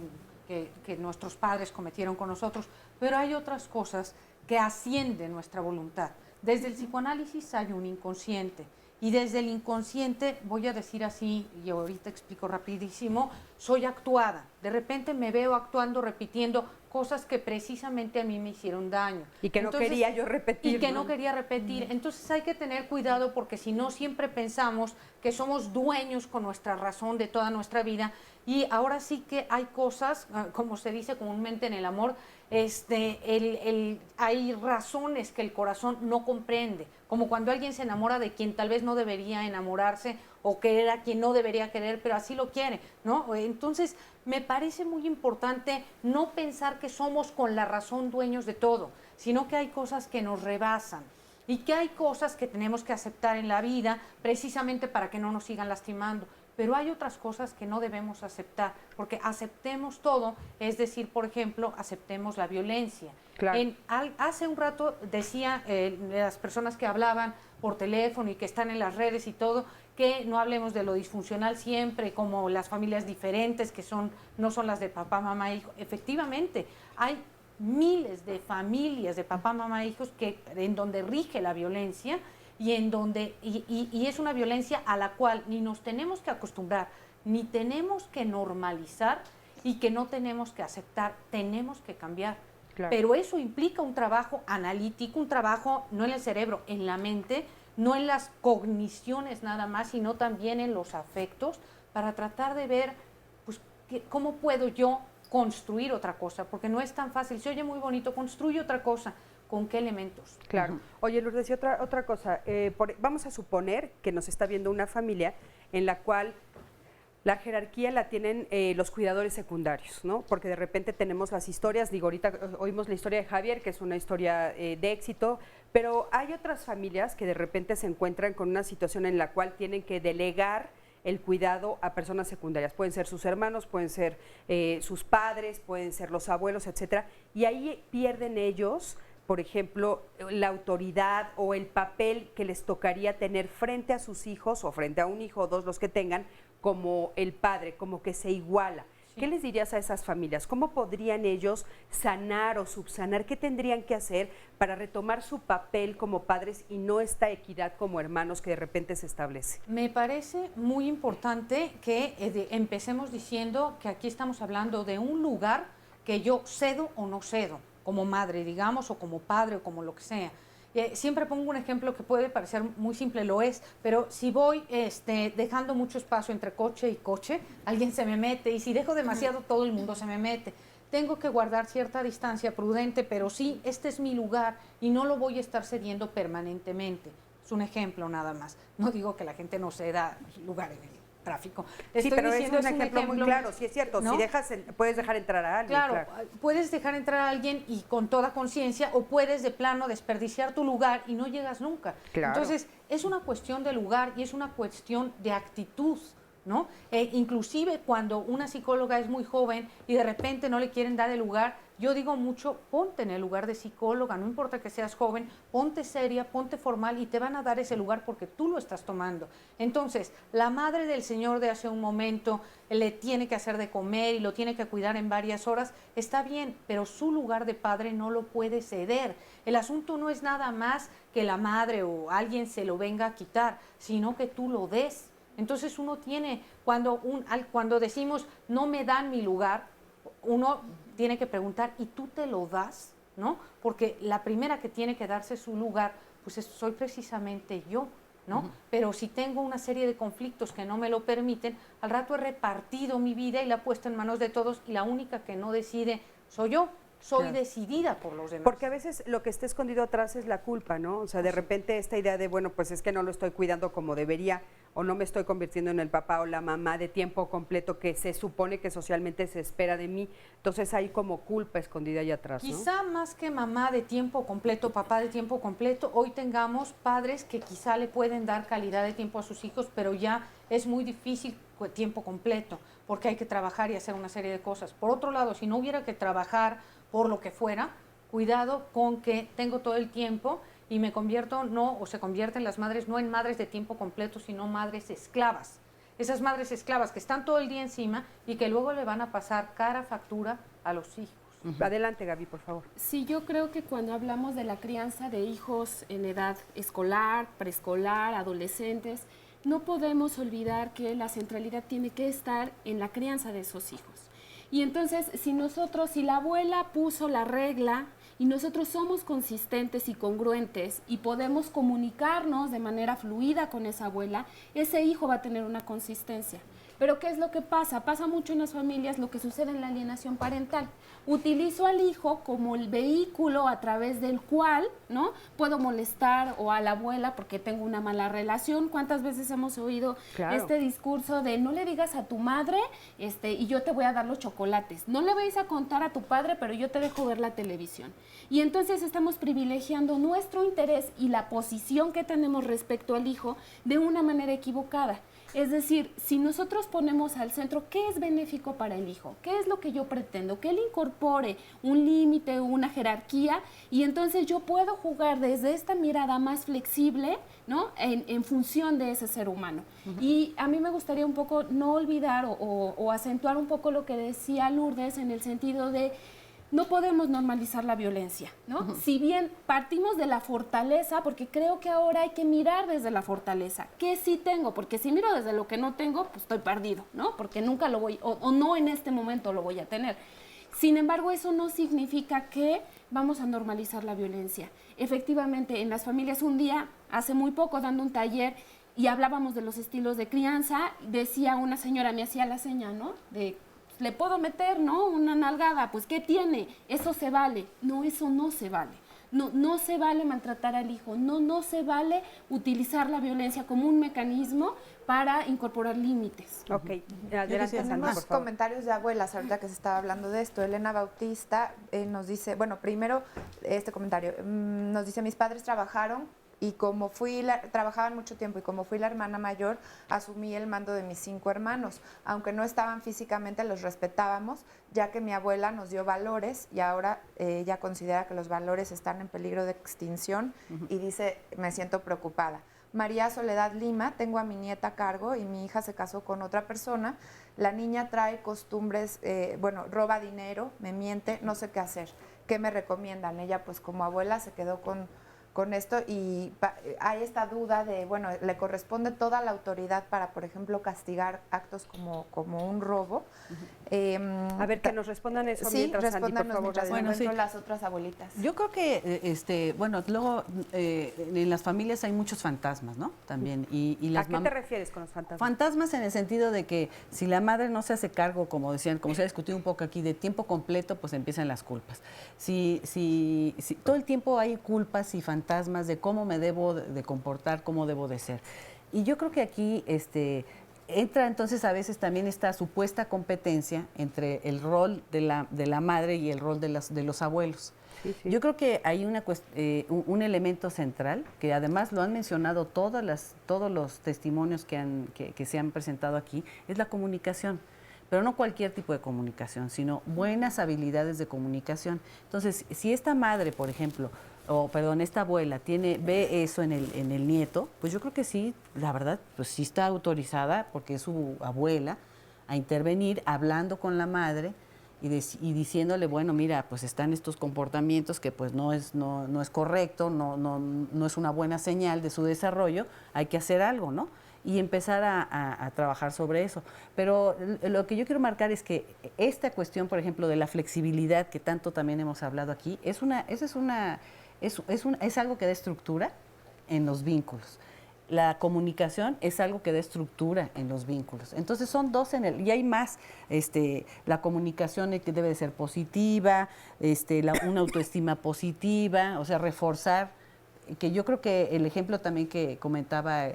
L: nuestros padres cometieron con nosotros, pero hay otras cosas que ascienden nuestra voluntad. Desde el psicoanálisis hay un inconsciente. Y desde el inconsciente, voy a decir así, y ahorita explico rapidísimo, soy actuada. De repente me veo actuando, repitiendo cosas que precisamente a mí me hicieron daño.
B: Y que no quería yo repetir.
L: Y que no quería repetir. Entonces hay que tener cuidado porque si no siempre pensamos que somos dueños con nuestra razón de toda nuestra vida. Y ahora sí que hay cosas, como se dice comúnmente en el amor, hay razones que el corazón no comprende, como cuando alguien se enamora de quien tal vez no debería enamorarse o querer a quien no debería querer, pero así lo quiere, ¿no? Entonces, me parece muy importante no pensar que somos con la razón dueños de todo, sino que hay cosas que nos rebasan y que hay cosas que tenemos que aceptar en la vida precisamente para que no nos sigan lastimando. Pero hay otras cosas que no debemos aceptar, porque aceptemos todo, es decir, por ejemplo, aceptemos la violencia. Claro. Hace un rato decía las personas que hablaban por teléfono y que están en las redes y todo, que no hablemos de lo disfuncional siempre, como las familias diferentes que no son las de papá, mamá, hijo. Efectivamente, hay miles de familias de papá, mamá, hijos en donde rige la violencia, y es una violencia a la cual ni nos tenemos que acostumbrar, ni tenemos que normalizar y que no tenemos que aceptar, tenemos que cambiar. Claro. Pero eso implica un trabajo analítico, un trabajo no en el cerebro, en la mente, no en las cogniciones nada más, sino también en los afectos, para tratar de ver pues, cómo puedo yo construir otra cosa, porque no es tan fácil. Se oye muy bonito, construye otra cosa. ¿Con qué elementos?
B: Claro. Oye, Lourdes, y otra cosa. Vamos a suponer que nos está viendo una familia en la cual la jerarquía la tienen los cuidadores secundarios, ¿no? Porque de repente tenemos las historias, digo, ahorita oímos la historia de Javier, que es una historia de éxito, pero hay otras familias que de repente se encuentran con una situación en la cual tienen que delegar el cuidado a personas secundarias. Pueden ser sus hermanos, pueden ser sus padres, pueden ser los abuelos, etcétera, y ahí pierden ellos, por ejemplo, la autoridad o el papel que les tocaría tener frente a sus hijos o frente a un hijo o dos, los que tengan, como el padre, como que se iguala. Sí. ¿Qué les dirías a esas familias? ¿Cómo podrían ellos sanar o subsanar? ¿Qué tendrían que hacer para retomar su papel como padres y no esta equidad como hermanos que de repente se establece?
L: Me parece muy importante que empecemos diciendo que aquí estamos hablando de un lugar que yo cedo o no cedo, como madre, digamos, o como padre, o como lo que sea. Siempre pongo un ejemplo que puede parecer muy simple, lo es, pero si voy dejando mucho espacio entre coche y coche, alguien se me mete, y si dejo demasiado, todo el mundo se me mete. Tengo que guardar cierta distancia prudente, pero sí, este es mi lugar y no lo voy a estar cediendo permanentemente. Es un ejemplo nada más. No digo que la gente no ceda lugar en el tráfico.
B: Sí, pero es un ejemplo muy claro, sí es cierto, ¿no? Si puedes dejar entrar a alguien.
L: Claro, puedes dejar entrar a alguien y con toda conciencia, o puedes de plano desperdiciar tu lugar y no llegas nunca. Claro. Entonces, es una cuestión de lugar y es una cuestión de actitud, ¿no? Inclusive cuando una psicóloga es muy joven y de repente no le quieren dar el lugar, yo digo mucho, ponte en el lugar de psicóloga, no importa que seas joven, ponte seria, ponte formal y te van a dar ese lugar porque tú lo estás tomando. Entonces, la madre del señor de hace un momento le tiene que hacer de comer y lo tiene que cuidar en varias horas, está bien, pero su lugar de padre no lo puede ceder. El asunto no es nada más que la madre o alguien se lo venga a quitar, sino que tú lo des. Entonces uno tiene, cuando decimos no me dan mi lugar, uno tiene que preguntar, ¿y tú te lo das? ¿No? Porque la primera que tiene que darse su lugar, pues soy precisamente yo, ¿no? Pero si tengo una serie de conflictos que no me lo permiten, al rato he repartido mi vida y la he puesto en manos de todos y la única que no decide soy yo. Soy decidida por los demás.
B: Porque a veces lo que está escondido atrás es la culpa, ¿no? O sea, de repente esta idea de, bueno, pues es que no lo estoy cuidando como debería, o no me estoy convirtiendo en el papá o la mamá de tiempo completo que se supone que socialmente se espera de mí. Entonces hay como culpa escondida ahí atrás, ¿no?
L: Quizá más que mamá de tiempo completo, papá de tiempo completo, hoy tengamos padres que quizá le pueden dar calidad de tiempo a sus hijos, pero ya es muy difícil tiempo completo, porque hay que trabajar y hacer una serie de cosas. Por otro lado, si no hubiera que trabajar por lo que fuera, cuidado con que tengo todo el tiempo y me convierto, o se convierten las madres no en madres de tiempo completo, sino madres esclavas. Esas madres esclavas que están todo el día encima y que luego le van a pasar cara factura a los hijos.
B: Adelante, Gaby, por favor.
N: Sí, yo creo que cuando hablamos de la crianza de hijos en edad escolar, preescolar, adolescentes, no podemos olvidar que la centralidad tiene que estar en la crianza de esos hijos. Y entonces, si la abuela puso la regla y nosotros somos consistentes y congruentes y podemos comunicarnos de manera fluida con esa abuela, ese hijo va a tener una consistencia. Pero ¿qué es lo que pasa? Pasa mucho en las familias lo que sucede en la alienación parental. Utilizo al hijo como el vehículo a través del cual, ¿no?, puedo molestar o a la abuela porque tengo una mala relación. ¿Cuántas veces hemos oído este discurso de no le digas a tu madre y yo te voy a dar los chocolates? No le vais a contar a tu padre, pero yo te dejo ver la televisión. Y entonces estamos privilegiando nuestro interés y la posición que tenemos respecto al hijo de una manera equivocada. Es decir, si nosotros ponemos al centro qué es benéfico para el hijo, qué es lo que yo pretendo, que él incorpore un límite, una jerarquía, y entonces yo puedo jugar desde esta mirada más flexible, ¿no?, en función de ese ser humano. Y a mí me gustaría un poco no olvidar o acentuar un poco lo que decía Lourdes en el sentido de no podemos normalizar la violencia, ¿no? Si bien partimos de la fortaleza, porque creo que ahora hay que mirar desde la fortaleza, ¿qué sí tengo? Porque si miro desde lo que no tengo, pues estoy perdido, ¿no? Porque nunca lo voy, o no en este momento lo voy a tener. Sin embargo, eso no significa que vamos a normalizar la violencia. Efectivamente, en las familias un día, hace muy poco, dando un taller, y hablábamos de los estilos de crianza, decía una señora, me hacía la seña, ¿no?, de le puedo meter, ¿no?, una nalgada, pues ¿qué tiene? Eso se vale. No, eso no se vale. No se vale maltratar al hijo, no se vale utilizar la violencia como un mecanismo para incorporar límites.
B: Ok, adelante,
J: tenemos comentarios de abuelas ahorita que se estaba hablando de esto. Elena Bautista nos dice, bueno, primero este comentario, nos dice, mis padres trabajaban mucho tiempo y como fui la hermana mayor, asumí el mando de mis 5 hermanos. Aunque no estaban físicamente, los respetábamos, ya que mi abuela nos dio valores y ahora ella considera que los valores están en peligro de extinción y dice, me siento preocupada. María Soledad Lima, tengo a mi nieta a cargo y mi hija se casó con otra persona. La niña trae costumbres, roba dinero, me miente, no sé qué hacer. ¿Qué me recomiendan? Ella, pues como abuela, se quedó con esto y hay esta duda de, bueno, le corresponde toda la autoridad para, por ejemplo, castigar actos como un robo.
B: A ver, que nos respondan eso mientras, Andy, por favor.
J: Bueno, las otras abuelitas.
M: Yo creo que, luego en las familias hay muchos fantasmas, ¿no? También. Y
B: ¿A qué te refieres con los fantasmas?
M: Fantasmas en el sentido de que si la madre no se hace cargo, como decían, como se ha discutido un poco aquí, de tiempo completo, pues empiezan las culpas. Si todo el tiempo hay culpas y fantasmas de cómo me debo de comportar, cómo debo de ser. Y yo creo que aquí entra entonces a veces también esta supuesta competencia entre el rol de la madre y el rol de los abuelos. Sí, sí. Yo creo que hay un elemento central, que además lo han mencionado todos los testimonios que se han presentado aquí, es la comunicación. Pero no cualquier tipo de comunicación, sino buenas habilidades de comunicación. Entonces, si esta madre, por ejemplo, esta abuela ve eso en el nieto, pues yo creo que sí, la verdad, pues sí está autorizada, porque es su abuela, a intervenir hablando con la madre y diciéndole, bueno, mira, pues están estos comportamientos que pues no es correcto, no es una buena señal de su desarrollo, hay que hacer algo, ¿no? Y empezar a trabajar sobre eso. Pero lo que yo quiero marcar es que esta cuestión, por ejemplo, de la flexibilidad que tanto también hemos hablado aquí, es algo que da estructura en los vínculos. La comunicación es algo que da estructura en los vínculos. Entonces son dos y hay más. La comunicación que debe de ser positiva, una autoestima positiva, o sea, reforzar. Que yo creo que el ejemplo también que comentaba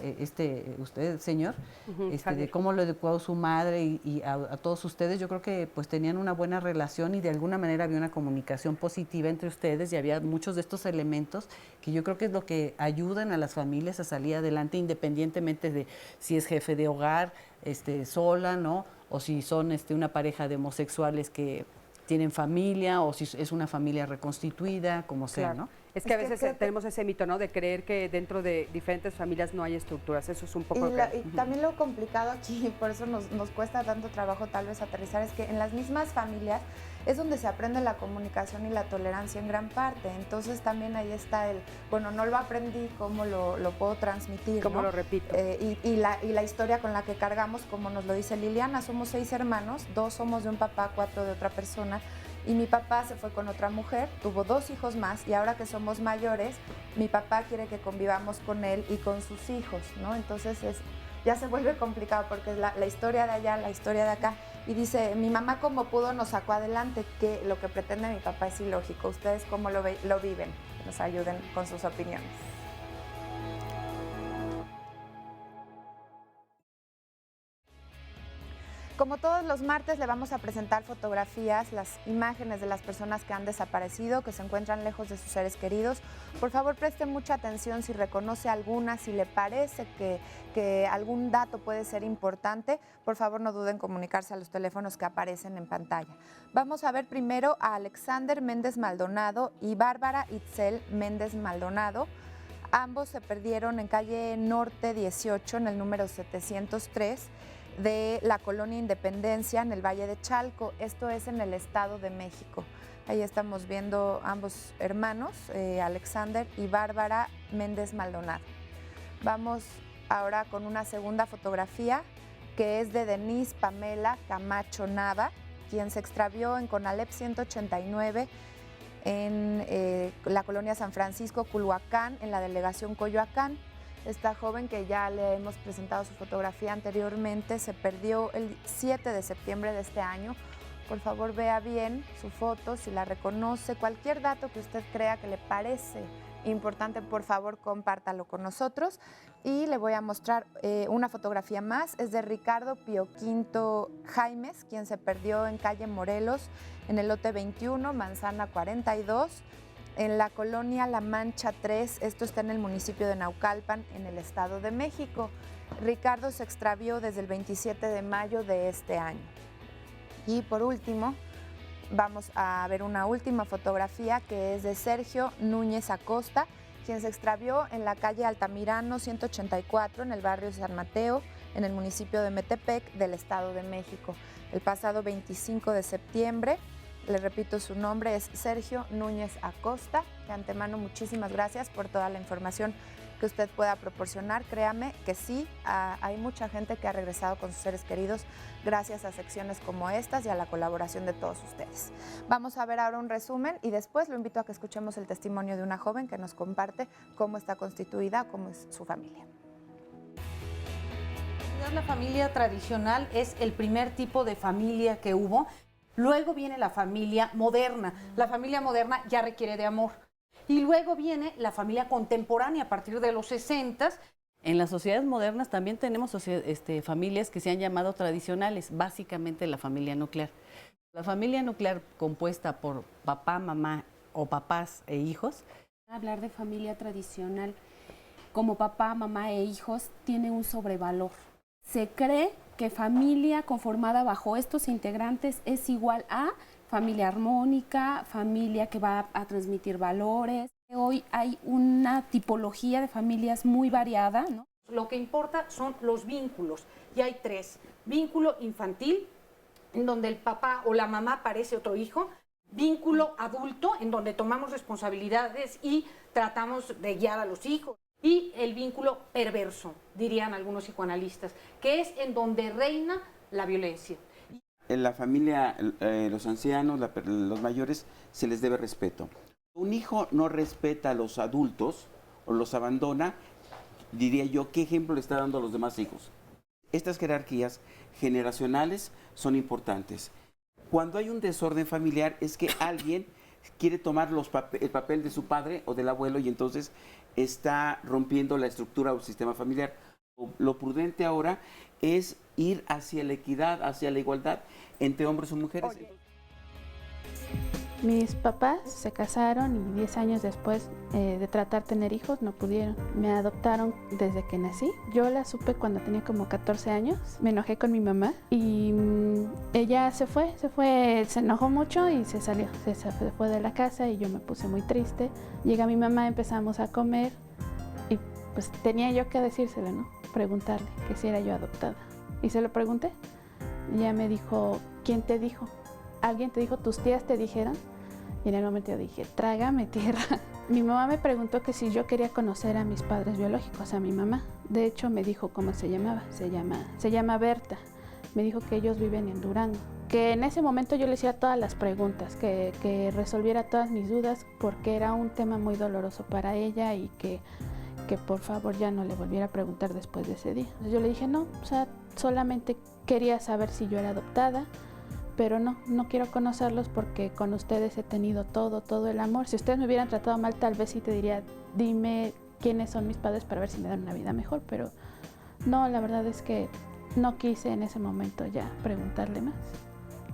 M: usted, señor, de cómo lo educó su madre y a todos ustedes, yo creo que pues tenían una buena relación y de alguna manera había una comunicación positiva entre ustedes y había muchos de estos elementos que yo creo que es lo que ayudan a las familias a salir adelante independientemente de si es jefe de hogar, sola, ¿no? O si son una pareja de homosexuales que tienen familia o si es una familia reconstituida, como sea, ¿no?
B: Es que a veces tenemos ese mito, ¿no? De creer que dentro de diferentes familias no hay estructuras. Eso es un poco...
J: Y también lo complicado aquí, por eso nos cuesta tanto trabajo tal vez aterrizar, es que en las mismas familias es donde se aprende la comunicación y la tolerancia en gran parte. Entonces también ahí está bueno, no lo aprendí, ¿cómo lo puedo transmitir?
B: ¿Cómo lo repito?
J: Y la historia con la que cargamos, como nos lo dice Liliana, somos 6 hermanos, 2 somos de un papá, 4 de otra persona. Y mi papá se fue con otra mujer, tuvo 2 hijos más y ahora que somos mayores, mi papá quiere que convivamos con él y con sus hijos, ¿no? Entonces ya se vuelve complicado porque es la historia de allá, la historia de acá. Y dice, mi mamá como pudo nos sacó adelante, que lo que pretende mi papá es ilógico. ¿Ustedes cómo lo viven? Que nos ayuden con sus opiniones. Como todos los martes, le vamos a presentar fotografías, las imágenes de las personas que han desaparecido, que se encuentran lejos de sus seres queridos. Por favor, preste mucha atención si reconoce alguna, si le parece que algún dato puede ser importante. Por favor, no duden en comunicarse a los teléfonos que aparecen en pantalla. Vamos a ver primero a Alexander Méndez Maldonado y Bárbara Itzel Méndez Maldonado. Ambos se perdieron en calle Norte 18, en el número 703. De la colonia Independencia en el Valle de Chalco, esto es en el Estado de México. Ahí estamos viendo ambos hermanos, Alexander y Bárbara Méndez Maldonado. Vamos ahora con una segunda fotografía que es de Denise Pamela Camacho Nava, quien se extravió en Conalep 189 en la colonia San Francisco, Culhuacán, en la delegación Coyoacán. Esta joven, que ya le hemos presentado su fotografía anteriormente, se perdió el 7 de septiembre de este año. Por favor, vea bien su foto, si la reconoce, cualquier dato que usted crea que le parece importante, por favor, compártalo con nosotros. Y le voy a mostrar una fotografía más, es de Ricardo Pioquinto Jaimes, quien se perdió en calle Morelos, en el lote 21, manzana 42, en la colonia La Mancha 3, esto está en el municipio de Naucalpan, en el Estado de México. Ricardo se extravió desde el 27 de mayo de este año. Y por último, vamos a ver una última fotografía que es de Sergio Núñez Acosta, quien se extravió en la calle Altamirano 184, en el barrio San Mateo, en el municipio de Metepec, del Estado de México. El pasado 25 de septiembre, le repito, su nombre es Sergio Núñez Acosta. De antemano, muchísimas gracias por toda la información que usted pueda proporcionar. Créame que sí, hay mucha gente que ha regresado con sus seres queridos gracias a secciones como estas y a la colaboración de todos ustedes. Vamos a ver ahora un resumen y después lo invito a que escuchemos el testimonio de una joven que nos comparte cómo está constituida, cómo es su familia.
L: La familia tradicional es el primer tipo de familia que hubo. Luego viene la familia moderna. La familia moderna ya requiere de amor. Y luego viene la familia contemporánea a partir de los 60s,
M: En las sociedades modernas también tenemos familias que se han llamado tradicionales, básicamente la familia nuclear. La familia nuclear compuesta por papá, mamá o papás e hijos.
N: Hablar de familia tradicional como papá, mamá e hijos tiene un sobrevalor. Se cree que familia conformada bajo estos integrantes es igual a familia armónica, familia que va a transmitir valores. Hoy hay una tipología de familias muy variada, ¿no?
L: Lo que importa son los vínculos, y hay 3. Vínculo infantil, en donde el papá o la mamá parece otro hijo. Vínculo adulto, en donde tomamos responsabilidades y tratamos de guiar a los hijos. Y el vínculo perverso, dirían algunos psicoanalistas, que es en donde reina la violencia.
K: En la familia, los ancianos, los mayores, se les debe respeto. Un hijo no respeta a los adultos o los abandona, diría yo, ¿qué ejemplo le está dando a los demás hijos? Estas jerarquías generacionales son importantes. Cuando hay un desorden familiar es que alguien quiere tomar el papel de su padre o del abuelo y entonces está rompiendo la estructura o el sistema familiar. Lo prudente ahora es ir hacia la equidad, hacia la igualdad entre hombres y mujeres.
U: Mis papás se casaron y 10 años después de tratar de tener hijos no pudieron. Me adoptaron desde que nací. Yo la supe cuando tenía como 14 años. Me enojé con mi mamá y ella se enojó mucho y se salió. Se fue de la casa y yo me puse muy triste. Llega mi mamá, empezamos a comer y pues tenía yo que decírselo, ¿no? Preguntarle que si era yo adoptada. Y se lo pregunté. Y ella me dijo, ¿quién te dijo? ¿Alguien te dijo? ¿Tus tías te dijeron? Y en el momento yo dije, trágame tierra. Mi mamá me preguntó que si yo quería conocer a mis padres biológicos, a mi mamá. De hecho, me dijo cómo se llamaba. Se llama Berta. Me dijo que ellos viven en Durango. Que en ese momento yo le hacía todas las preguntas, que resolviera todas mis dudas, porque era un tema muy doloroso para ella y que por favor ya no le volviera a preguntar después de ese día. Entonces yo le dije, no, o sea, solamente quería saber si yo era adoptada, pero no quiero conocerlos porque con ustedes he tenido todo el amor. Si ustedes me hubieran tratado mal, tal vez sí te diría, dime quiénes son mis padres para ver si me dan una vida mejor, pero no, la verdad es que no quise en ese momento ya preguntarle más.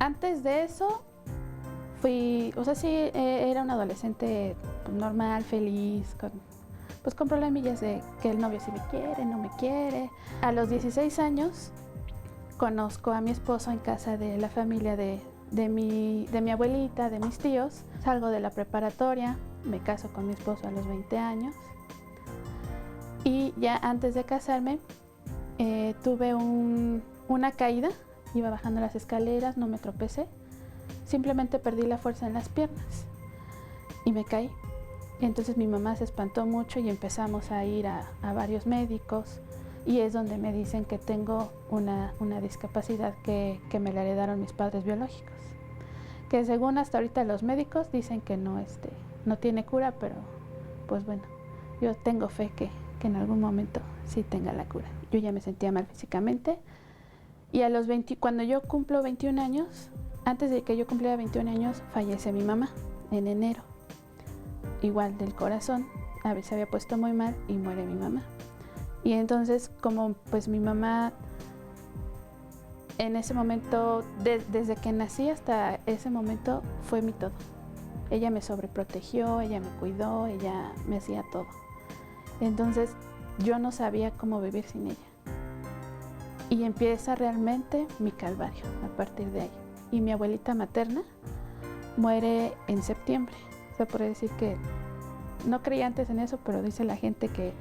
U: Antes de eso, era una adolescente normal, feliz, con problemillas de que el novio sí me quiere, no me quiere. A los 16 años, conozco a mi esposo en casa de la familia de mi abuelita, de mis tíos. Salgo de la preparatoria, me caso con mi esposo a los 20 años. Y ya antes de casarme, tuve una caída. Iba bajando las escaleras, no me tropecé. Simplemente perdí la fuerza en las piernas y me caí. Entonces mi mamá se espantó mucho y empezamos a ir a varios médicos. Y es donde me dicen que tengo una discapacidad que me la heredaron mis padres biológicos. Que según hasta ahorita los médicos dicen que no tiene cura, pero pues bueno, yo tengo fe que en algún momento sí tenga la cura. Yo ya me sentía mal físicamente y cuando yo cumplo 21 años, antes de que yo cumpliera 21 años, fallece mi mamá en enero. Igual del corazón, se había puesto muy mal y muere mi mamá. Y entonces, como pues mi mamá en ese momento, desde que nací hasta ese momento, fue mi todo. Ella me sobreprotegió, ella me cuidó, ella me hacía todo. Entonces, yo no sabía cómo vivir sin ella. Y empieza realmente mi calvario a partir de ahí. Y mi abuelita materna muere en septiembre. O sea, podría decir que no creía antes en eso, pero dice la gente que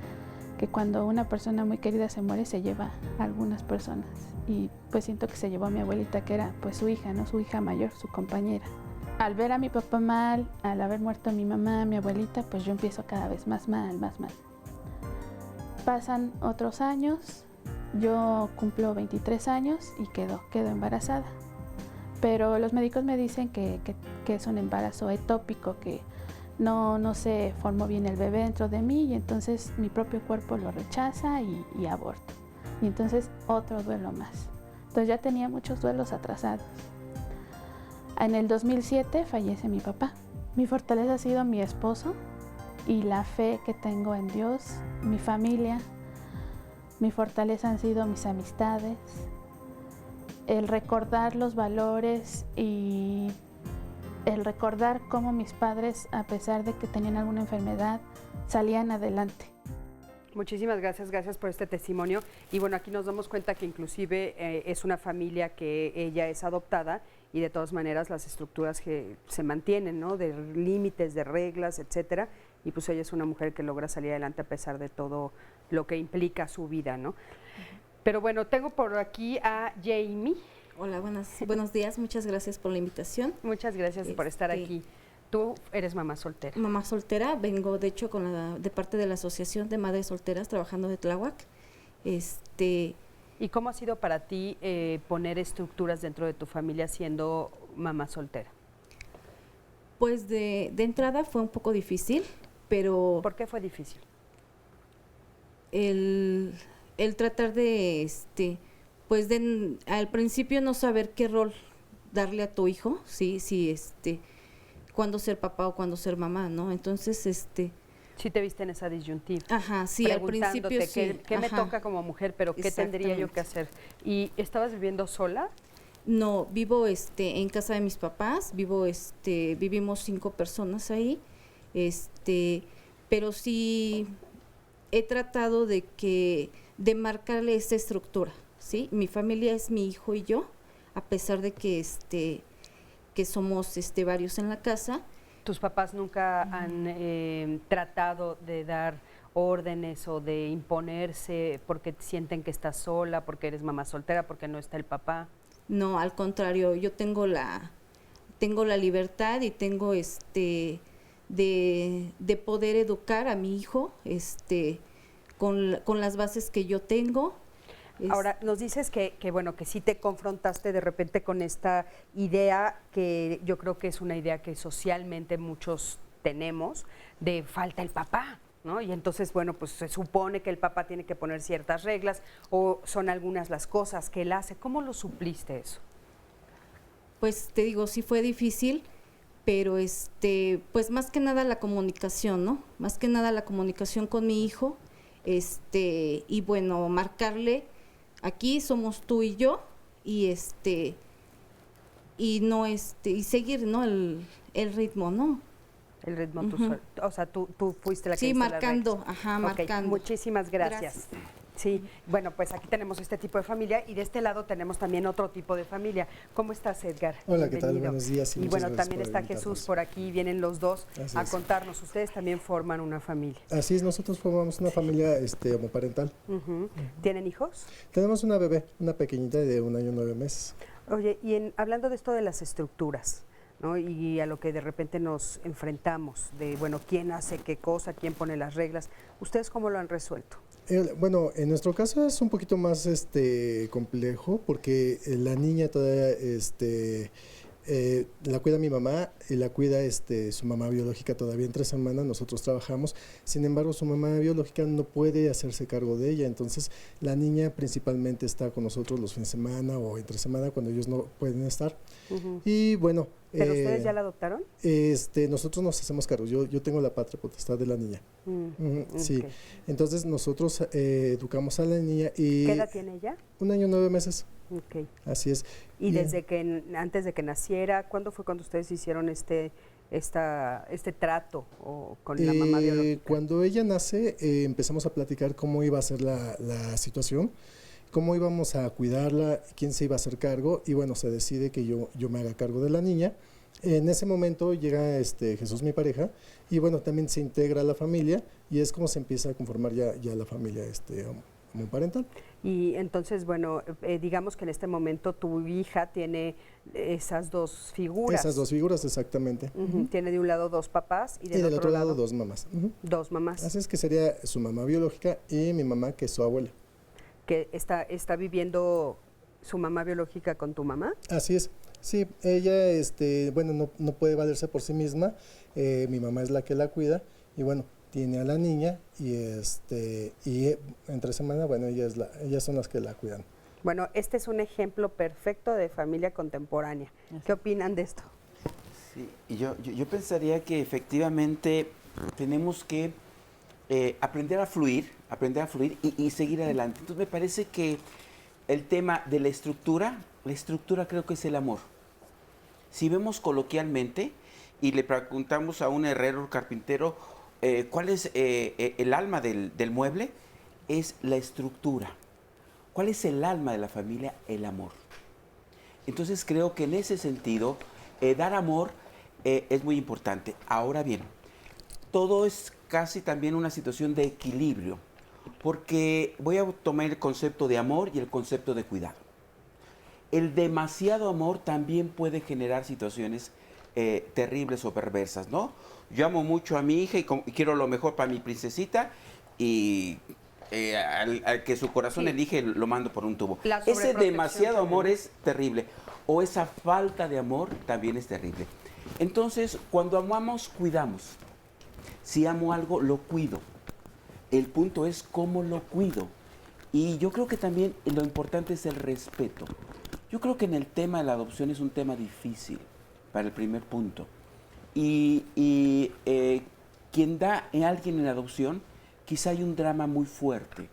U: cuando una persona muy querida se muere, se lleva a algunas personas. Y pues siento que se llevó a mi abuelita, que era pues su hija, ¿no? Su hija mayor, su compañera. Al ver a mi papá mal, al haber muerto mi mamá, mi abuelita, pues yo empiezo cada vez más mal. Pasan otros años, yo cumplo 23 años y quedo embarazada. Pero los médicos me dicen que es un embarazo ectópico, que no se formó bien el bebé dentro de mí y entonces mi propio cuerpo lo rechaza y aborto. Y entonces otro duelo más. Entonces ya tenía muchos duelos atrasados. En el 2007 fallece mi papá. Mi fortaleza ha sido mi esposo y la fe que tengo en Dios, mi familia, Mi fortaleza han sido mis amistades, el recordar los valores y el recordar cómo mis padres, a pesar de que tenían alguna enfermedad, salían adelante.
B: Muchísimas gracias por este testimonio. Y bueno, aquí nos damos cuenta que inclusive es una familia que ella es adoptada y de todas maneras las estructuras que se mantienen, ¿no? De límites, de reglas, etcétera. Y pues ella es una mujer que logra salir adelante a pesar de todo lo que implica su vida, ¿no? Pero bueno, tengo por aquí a Jamie.
A: Hola, buenos días. Muchas gracias por la invitación.
B: Muchas gracias por estar aquí. Tú eres mamá soltera.
A: Mamá soltera, vengo de hecho de parte de la Asociación de Madres Solteras trabajando de Tláhuac.
B: ¿Y cómo ha sido para ti poner estructuras dentro de tu familia siendo mamá soltera?
A: Pues de entrada fue un poco difícil, pero...
B: ¿Por qué fue difícil?
A: El tratar de, pues al principio no saber qué rol darle a tu hijo, sí, cuándo ser papá o cuándo ser mamá, ¿no? Entonces,
B: sí te viste en esa disyuntiva.
A: Ajá, sí, al principio sí.
B: ¿Qué me toca como mujer, pero qué tendría yo que hacer? ¿Y estabas viviendo sola?
A: No, vivo en casa de mis papás, vivimos 5 personas ahí, pero sí he tratado de marcarle esta estructura, ¿sí? Mi familia es mi hijo y yo, a pesar de que somos varios en la casa.
B: ¿Tus papás nunca han tratado de dar órdenes o de imponerse porque sienten que estás sola, porque eres mamá soltera, porque no está el papá?
A: No, al contrario, yo tengo la libertad y tengo de poder educar a mi hijo con las bases que yo tengo.
B: Ahora, nos dices que bueno, que sí te confrontaste de repente con esta idea que yo creo que es una idea que socialmente muchos tenemos, de falta el papá, ¿no? Y entonces, bueno, pues se supone que el papá tiene que poner ciertas reglas o son algunas las cosas que él hace. ¿Cómo lo supliste eso?
A: Pues te digo, sí fue difícil, pero pues más que nada la comunicación, ¿no? Más que nada la comunicación con mi hijo, y bueno, marcarle, aquí somos tú y yo, y y no y seguir, ¿no? El ritmo, ¿no?
B: El ritmo, o sea, tú fuiste la que
A: sí,
B: hizo
A: marcando,
B: las
A: ajá, marcando.
B: Muchísimas gracias. Sí, bueno, pues aquí tenemos este tipo de familia y de este lado tenemos también otro tipo de familia. ¿Cómo estás, Edgar?
V: Hola, ¿qué tal? Buenos días.
B: Y bueno, también está Jesús por aquí, vienen los dos a contarnos. Ustedes también forman una familia.
V: Así es, nosotros formamos una familia homoparental.
B: ¿Tienen hijos?
V: Tenemos una bebé, una pequeñita de 1 año 9 meses.
B: Oye, y hablando de esto de las estructuras, ¿no? Y a lo que de repente nos enfrentamos, de, bueno, quién hace qué cosa, quién pone las reglas, ¿ustedes cómo lo han resuelto?
V: Bueno, en nuestro caso es un poquito más complejo porque la niña todavía la cuida mi mamá y la cuida su mamá biológica todavía entre semana. Nosotros trabajamos, sin embargo su mamá biológica no puede hacerse cargo de ella, entonces la niña principalmente está con nosotros los fines de semana o entre semana cuando ellos no pueden estar. Y bueno,
B: ¿pero ustedes ya la adoptaron?
V: Nosotros nos hacemos cargo, yo tengo la patria potestad de la niña. Sí, okay. Entonces nosotros educamos a la niña y...
B: ¿Qué edad tiene ella?
V: 1 año 9 meses.
B: Okay.
V: Así es.
B: Y desde que antes de que naciera, ¿cuándo fue cuando ustedes hicieron este trato con la mamá biológica?
V: Cuando ella nace, empezamos a platicar cómo iba a ser la situación, cómo íbamos a cuidarla, quién se iba a hacer cargo, y bueno, se decide que yo me haga cargo de la niña. En ese momento llega Jesús, mi pareja, y bueno, también se integra a la familia, y es como se empieza a conformar ya la familia homoparental.
B: Y entonces, bueno, digamos que en este momento tu hija tiene esas dos figuras.
V: Esas dos figuras, exactamente.
B: Tiene de un lado 2 papás y
V: del otro lado 2 mamás.
B: 2 mamás.
V: Así es que sería su mamá biológica y mi mamá, que es su abuela.
B: ¿Que está viviendo su mamá biológica con tu mamá?
V: Así es. Sí, ella, bueno, no puede valerse por sí misma. Mi mamá es la que la cuida y bueno, tiene a la niña y entre semana, bueno, ellas son las que la cuidan.
B: Bueno, este es un ejemplo perfecto de familia contemporánea. ¿Qué opinan de esto?
K: Sí, yo pensaría que efectivamente tenemos que aprender a fluir aprender a fluir y seguir adelante. Entonces me parece que el tema de la estructura creo que es el amor. Si vemos coloquialmente y le preguntamos a un herrero, carpintero, ¿cuál es el alma del mueble? Es la estructura. ¿Cuál es el alma de la familia? El amor. Entonces creo que en ese sentido, dar amor es muy importante. Ahora bien, todo es casi también una situación de equilibrio, porque voy a tomar el concepto de amor y el concepto de cuidado. El demasiado amor también puede generar situaciones terribles o perversas, ¿no? Yo amo mucho a mi hija y quiero lo mejor para mi princesita y al que su corazón elige lo mando por un tubo. Ese demasiado amor es terrible, o esa falta de amor también es terrible. Entonces, cuando amamos, cuidamos. Si amo algo, lo cuido. El punto es cómo lo cuido. Y yo creo que también lo importante es el respeto. Yo creo que en el tema de la adopción es un tema difícil para el primer punto. Y quien da a alguien en adopción, quizá hay un drama muy fuerte.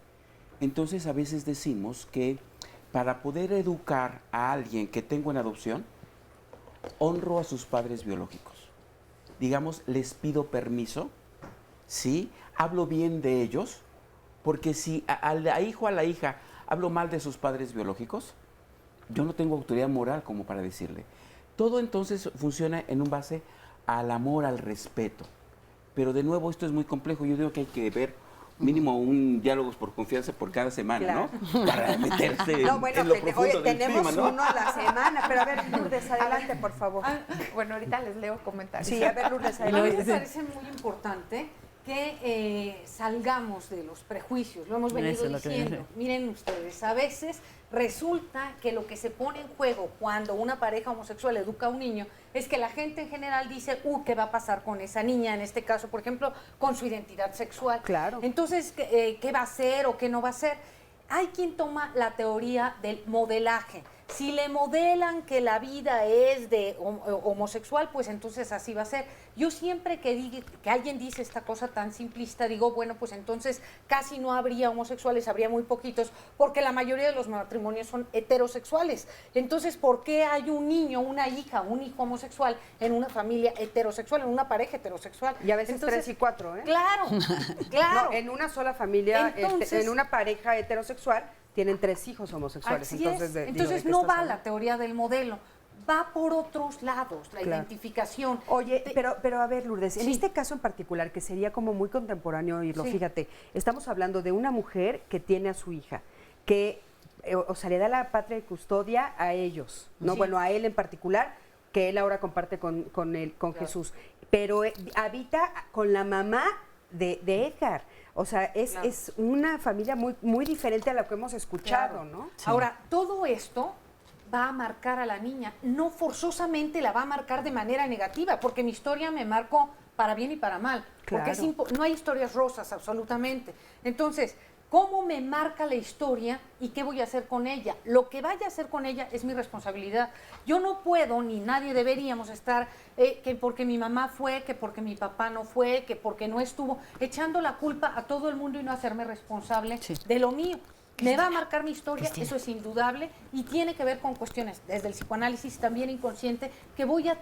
K: Entonces a veces decimos que para poder educar a alguien que tengo en adopción, honro a sus padres biológicos. Digamos, les pido permiso, ¿sí? Hablo bien de ellos, porque si al hijo o a la hija hablo mal de sus padres biológicos, yo no tengo autoridad moral como para decirle. Todo entonces funciona en un base al amor, al respeto. Pero de nuevo esto es muy complejo. Yo digo que hay que ver mínimo un diálogos por confianza por cada semana, ¿no? Para meterse en lo profundo del
B: tenemos
K: tema, ¿no?
B: uno a la semana, pero a ver, Lourdes, adelante, por favor.
J: Bueno, ahorita les leo comentarios.
B: Sí, a ver, Lourdes,
L: A mí
B: adelante.
L: me parece muy importante que salgamos de los prejuicios, lo hemos venido diciendo. Miren ustedes, a veces resulta que lo que se pone en juego cuando una pareja homosexual educa a un niño es que la gente en general dice, ¿qué va a pasar con esa niña? En este caso, por ejemplo, con su identidad sexual.
B: Claro.
L: Entonces, ¿qué va a hacer o qué no va a hacer? Hay quien toma la teoría del modelaje. Si le modelan que la vida es de homosexual, pues entonces así va a ser. Yo siempre que alguien dice esta cosa tan simplista, digo, bueno, pues entonces casi no habría homosexuales, habría muy poquitos, porque la mayoría de los matrimonios son heterosexuales. Entonces, ¿por qué hay un niño, una hija, un hijo homosexual en una familia heterosexual, en una pareja heterosexual?
B: Y a veces entonces, 3 y 4, ¿eh?
L: Claro, claro.
B: No, en una sola familia,
L: Entonces,
B: en una pareja heterosexual, tienen 3 hijos homosexuales.
L: Así entonces no va la teoría del modelo, va por otros lados, la identificación.
B: Oye, pero a ver, Lourdes, en este caso en particular, que sería como muy contemporáneo oírlo, fíjate, estamos hablando de una mujer que tiene a su hija, que, o sea, le da la patria y custodia a ellos, ¿no? Bueno, a él en particular, que él ahora comparte con Jesús, pero habita con la mamá de Edgar. O sea, es una familia muy, muy diferente a lo que hemos escuchado, ¿no?
L: Sí. Ahora, todo esto va a marcar a la niña, no forzosamente la va a marcar de manera negativa, porque mi historia me marcó para bien y para mal, porque no hay historias rosas absolutamente. Entonces, ¿cómo me marca la historia y qué voy a hacer con ella? Lo que vaya a hacer con ella es mi responsabilidad. Yo no puedo, ni nadie deberíamos estar, que porque mi mamá fue, que porque mi papá no fue, que porque no estuvo, echando la culpa a todo el mundo y no hacerme responsable de lo mío. Me va a marcar mi historia, eso es indudable, y tiene que ver con cuestiones desde el psicoanálisis también inconscientes que voy a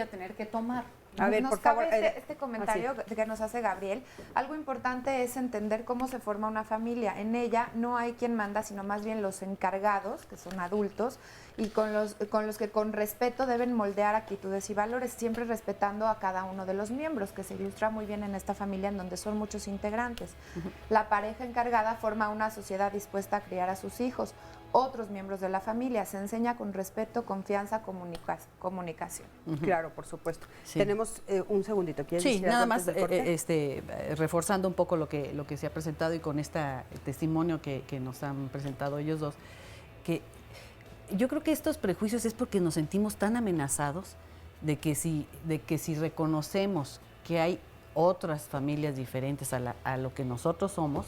L: tener que tomar.
J: A ver, por favor, este comentario que nos hace Gabriel. Algo importante es entender cómo se forma una familia. En ella no hay quien manda, sino más bien los encargados, que son adultos, y con los que con respeto deben moldear actitudes y valores, siempre respetando a cada uno de los miembros, que se ilustra muy bien en esta familia en donde son muchos integrantes. La pareja encargada forma una sociedad dispuesta a criar a sus hijos. Otros miembros de la familia se enseña con respeto, confianza, comunicación.
B: Claro, por supuesto. Sí. Tenemos un segundito.
M: Sí, nada más reforzando un poco lo que se ha presentado y con este testimonio que nos han presentado ellos dos, que yo creo que estos prejuicios es porque nos sentimos tan amenazados de que si reconocemos que hay otras familias diferentes a lo que nosotros somos,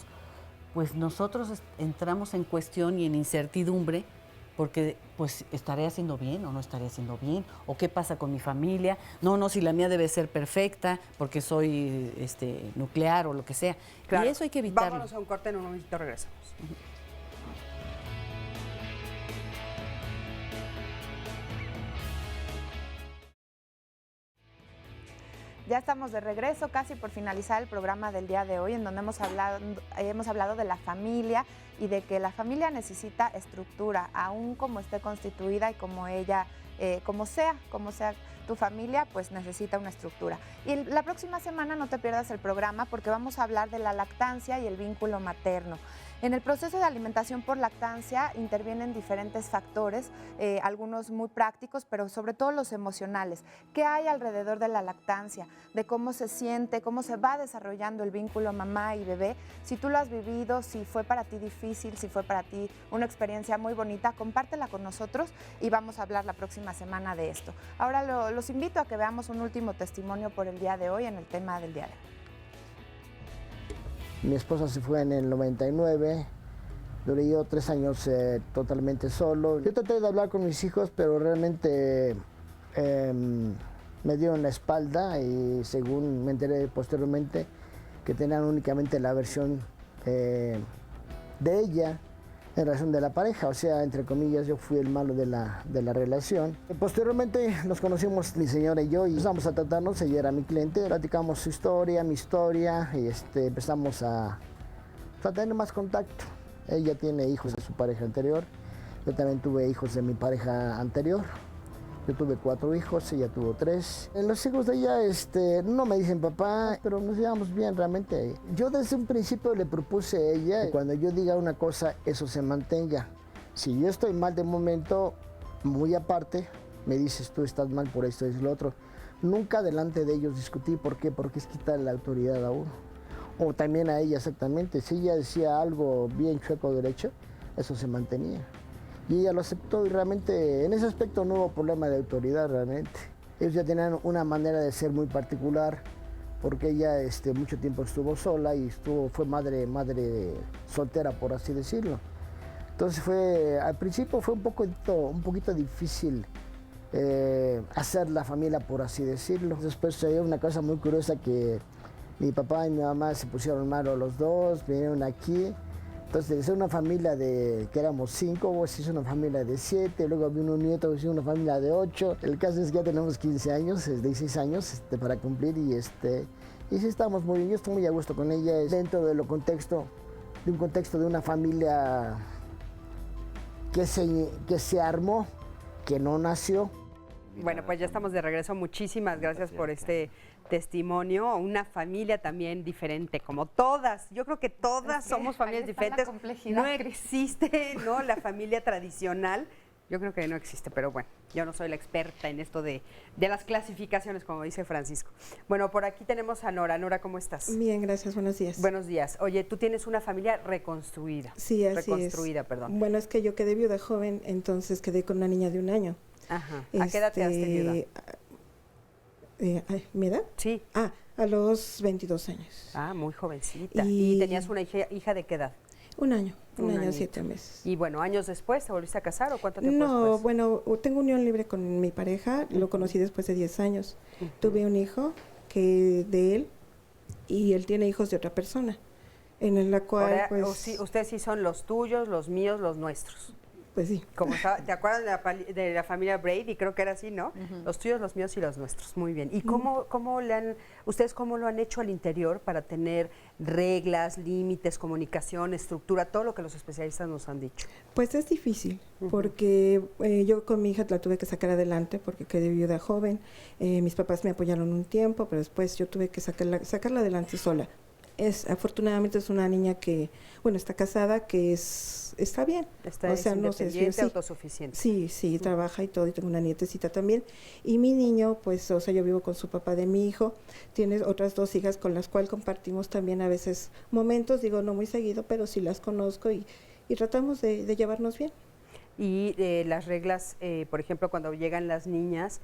M: pues nosotros entramos en cuestión y en incertidumbre porque pues estaré haciendo bien o no estaré haciendo bien, o qué pasa con mi familia, no, si la mía debe ser perfecta porque soy nuclear o lo que sea.
B: Claro.
M: Y eso hay que evitarlo.
B: Vámonos a un corte, en un momentito regresamos.
J: Ya estamos de regreso, casi por finalizar el programa del día de hoy, en donde hemos hablado de la familia y de que la familia necesita estructura, aún como esté constituida y como ella, como sea tu familia, pues necesita una estructura. Y la próxima semana no te pierdas el programa porque vamos a hablar de la lactancia y el vínculo materno. En el proceso de alimentación por lactancia intervienen diferentes factores, algunos muy prácticos, pero sobre todo los emocionales. ¿Qué hay alrededor de la lactancia? De cómo se siente, cómo se va desarrollando el vínculo mamá y bebé. Si tú lo has vivido, si fue para ti difícil, si fue para ti una experiencia muy bonita, compártela con nosotros y vamos a hablar la próxima semana de esto. Ahora los invito a que veamos un último testimonio por el día de hoy en el tema del día de hoy.
E: Mi esposa se fue en el 99, duré yo 3 años totalmente solo. Yo traté de hablar con mis hijos, pero realmente me dieron la espalda y según me enteré posteriormente que tenían únicamente la versión de ella en relación de la pareja, o sea, entre comillas, yo fui el malo de la relación. Posteriormente nos conocimos mi señora y yo y empezamos a tratarnos, ella era mi cliente, platicamos su historia, mi historia y empezamos a tener más contacto. Ella tiene hijos de su pareja anterior, yo también tuve hijos de mi pareja anterior. Yo tuve 4 hijos, ella tuvo 3. Los hijos de ella no me dicen papá, pero nos llevamos bien realmente. Yo desde un principio le propuse a ella que cuando yo diga una cosa, eso se mantenga. Si yo estoy mal de momento, muy aparte, me dices tú estás mal por esto y lo otro. Nunca delante de ellos discutí, ¿por qué? Porque es quitarle la autoridad a uno. O también a ella exactamente. Si ella decía algo bien chueco derecho, eso se mantenía. Y ella lo aceptó y realmente en ese aspecto no hubo problema de autoridad realmente. Ellos ya tenían una manera de ser muy particular porque ella mucho tiempo estuvo sola y fue madre soltera, por así decirlo. Entonces al principio fue un poquito difícil hacer la familia, por así decirlo. Después se dio una cosa muy curiosa que mi papá y mi mamá se pusieron malos los dos, vinieron aquí. Entonces, de ser una familia que éramos 5, se hizo una familia de 7, luego vino un nieto, se hizo una familia de 8. El caso es que ya tenemos 15 años, 16 años para cumplir y sí estamos muy bien. Yo estoy muy a gusto con ella, dentro de un contexto de una familia que se armó, que no nació.
B: Bueno, pues ya estamos de regreso. Muchísimas gracias por este testimonio. Una familia también diferente, como todas. Yo creo que todas somos familias diferentes. No existe, ¿no? La familia tradicional. Yo creo que no existe, pero bueno, yo no soy la experta en esto de las clasificaciones, como dice Francisco. Bueno, por aquí tenemos a Nora. Nora, ¿cómo estás?
P: Bien, gracias, buenos días.
B: Buenos días. Oye, tú tienes una familia reconstruida.
P: Sí, así
B: reconstruida, perdón.
P: Bueno, es que yo quedé viuda joven, entonces quedé con una niña de 1 año.
B: Ajá. ¿A qué edad quedaste viuda?
P: ¿Mi edad?
B: Sí.
P: A los 22 años.
B: Muy jovencita. ¿Y tenías una hija de qué edad?
P: 1 año, un año, 7 meses.
B: Y bueno, ¿años después te volviste a casar o cuánto tiempo después?
P: No, bueno, tengo unión libre con mi pareja, lo conocí después de 10 años. Tuve un hijo de él y él tiene hijos de otra persona, en la cual
B: ahora,
P: pues...
B: ustedes sí son los tuyos, los míos, los nuestros.
P: Pues sí.
B: ¿Te acuerdas de la familia Brady? Creo que era así, ¿no? Los tuyos, los míos y los nuestros. Muy bien. ¿Y ustedes cómo lo han hecho al interior para tener reglas, límites, comunicación, estructura, todo lo que los especialistas nos han dicho?
P: Pues es difícil, porque yo con mi hija la tuve que sacar adelante porque quedé viuda joven. Mis papás me apoyaron un tiempo, pero después yo tuve que sacarla adelante sola. Afortunadamente es una niña que, bueno, está casada, que está bien.
B: Está independiente, autosuficiente.
P: Sí, trabaja y todo, y tengo una nietecita también. Y mi niño, pues, yo vivo con su papá de mi hijo, tiene otras 2 hijas con las cuales compartimos también a veces momentos, digo, no muy seguido, pero sí las conozco y tratamos de llevarnos bien.
B: Y las reglas, por ejemplo, cuando llegan las niñas,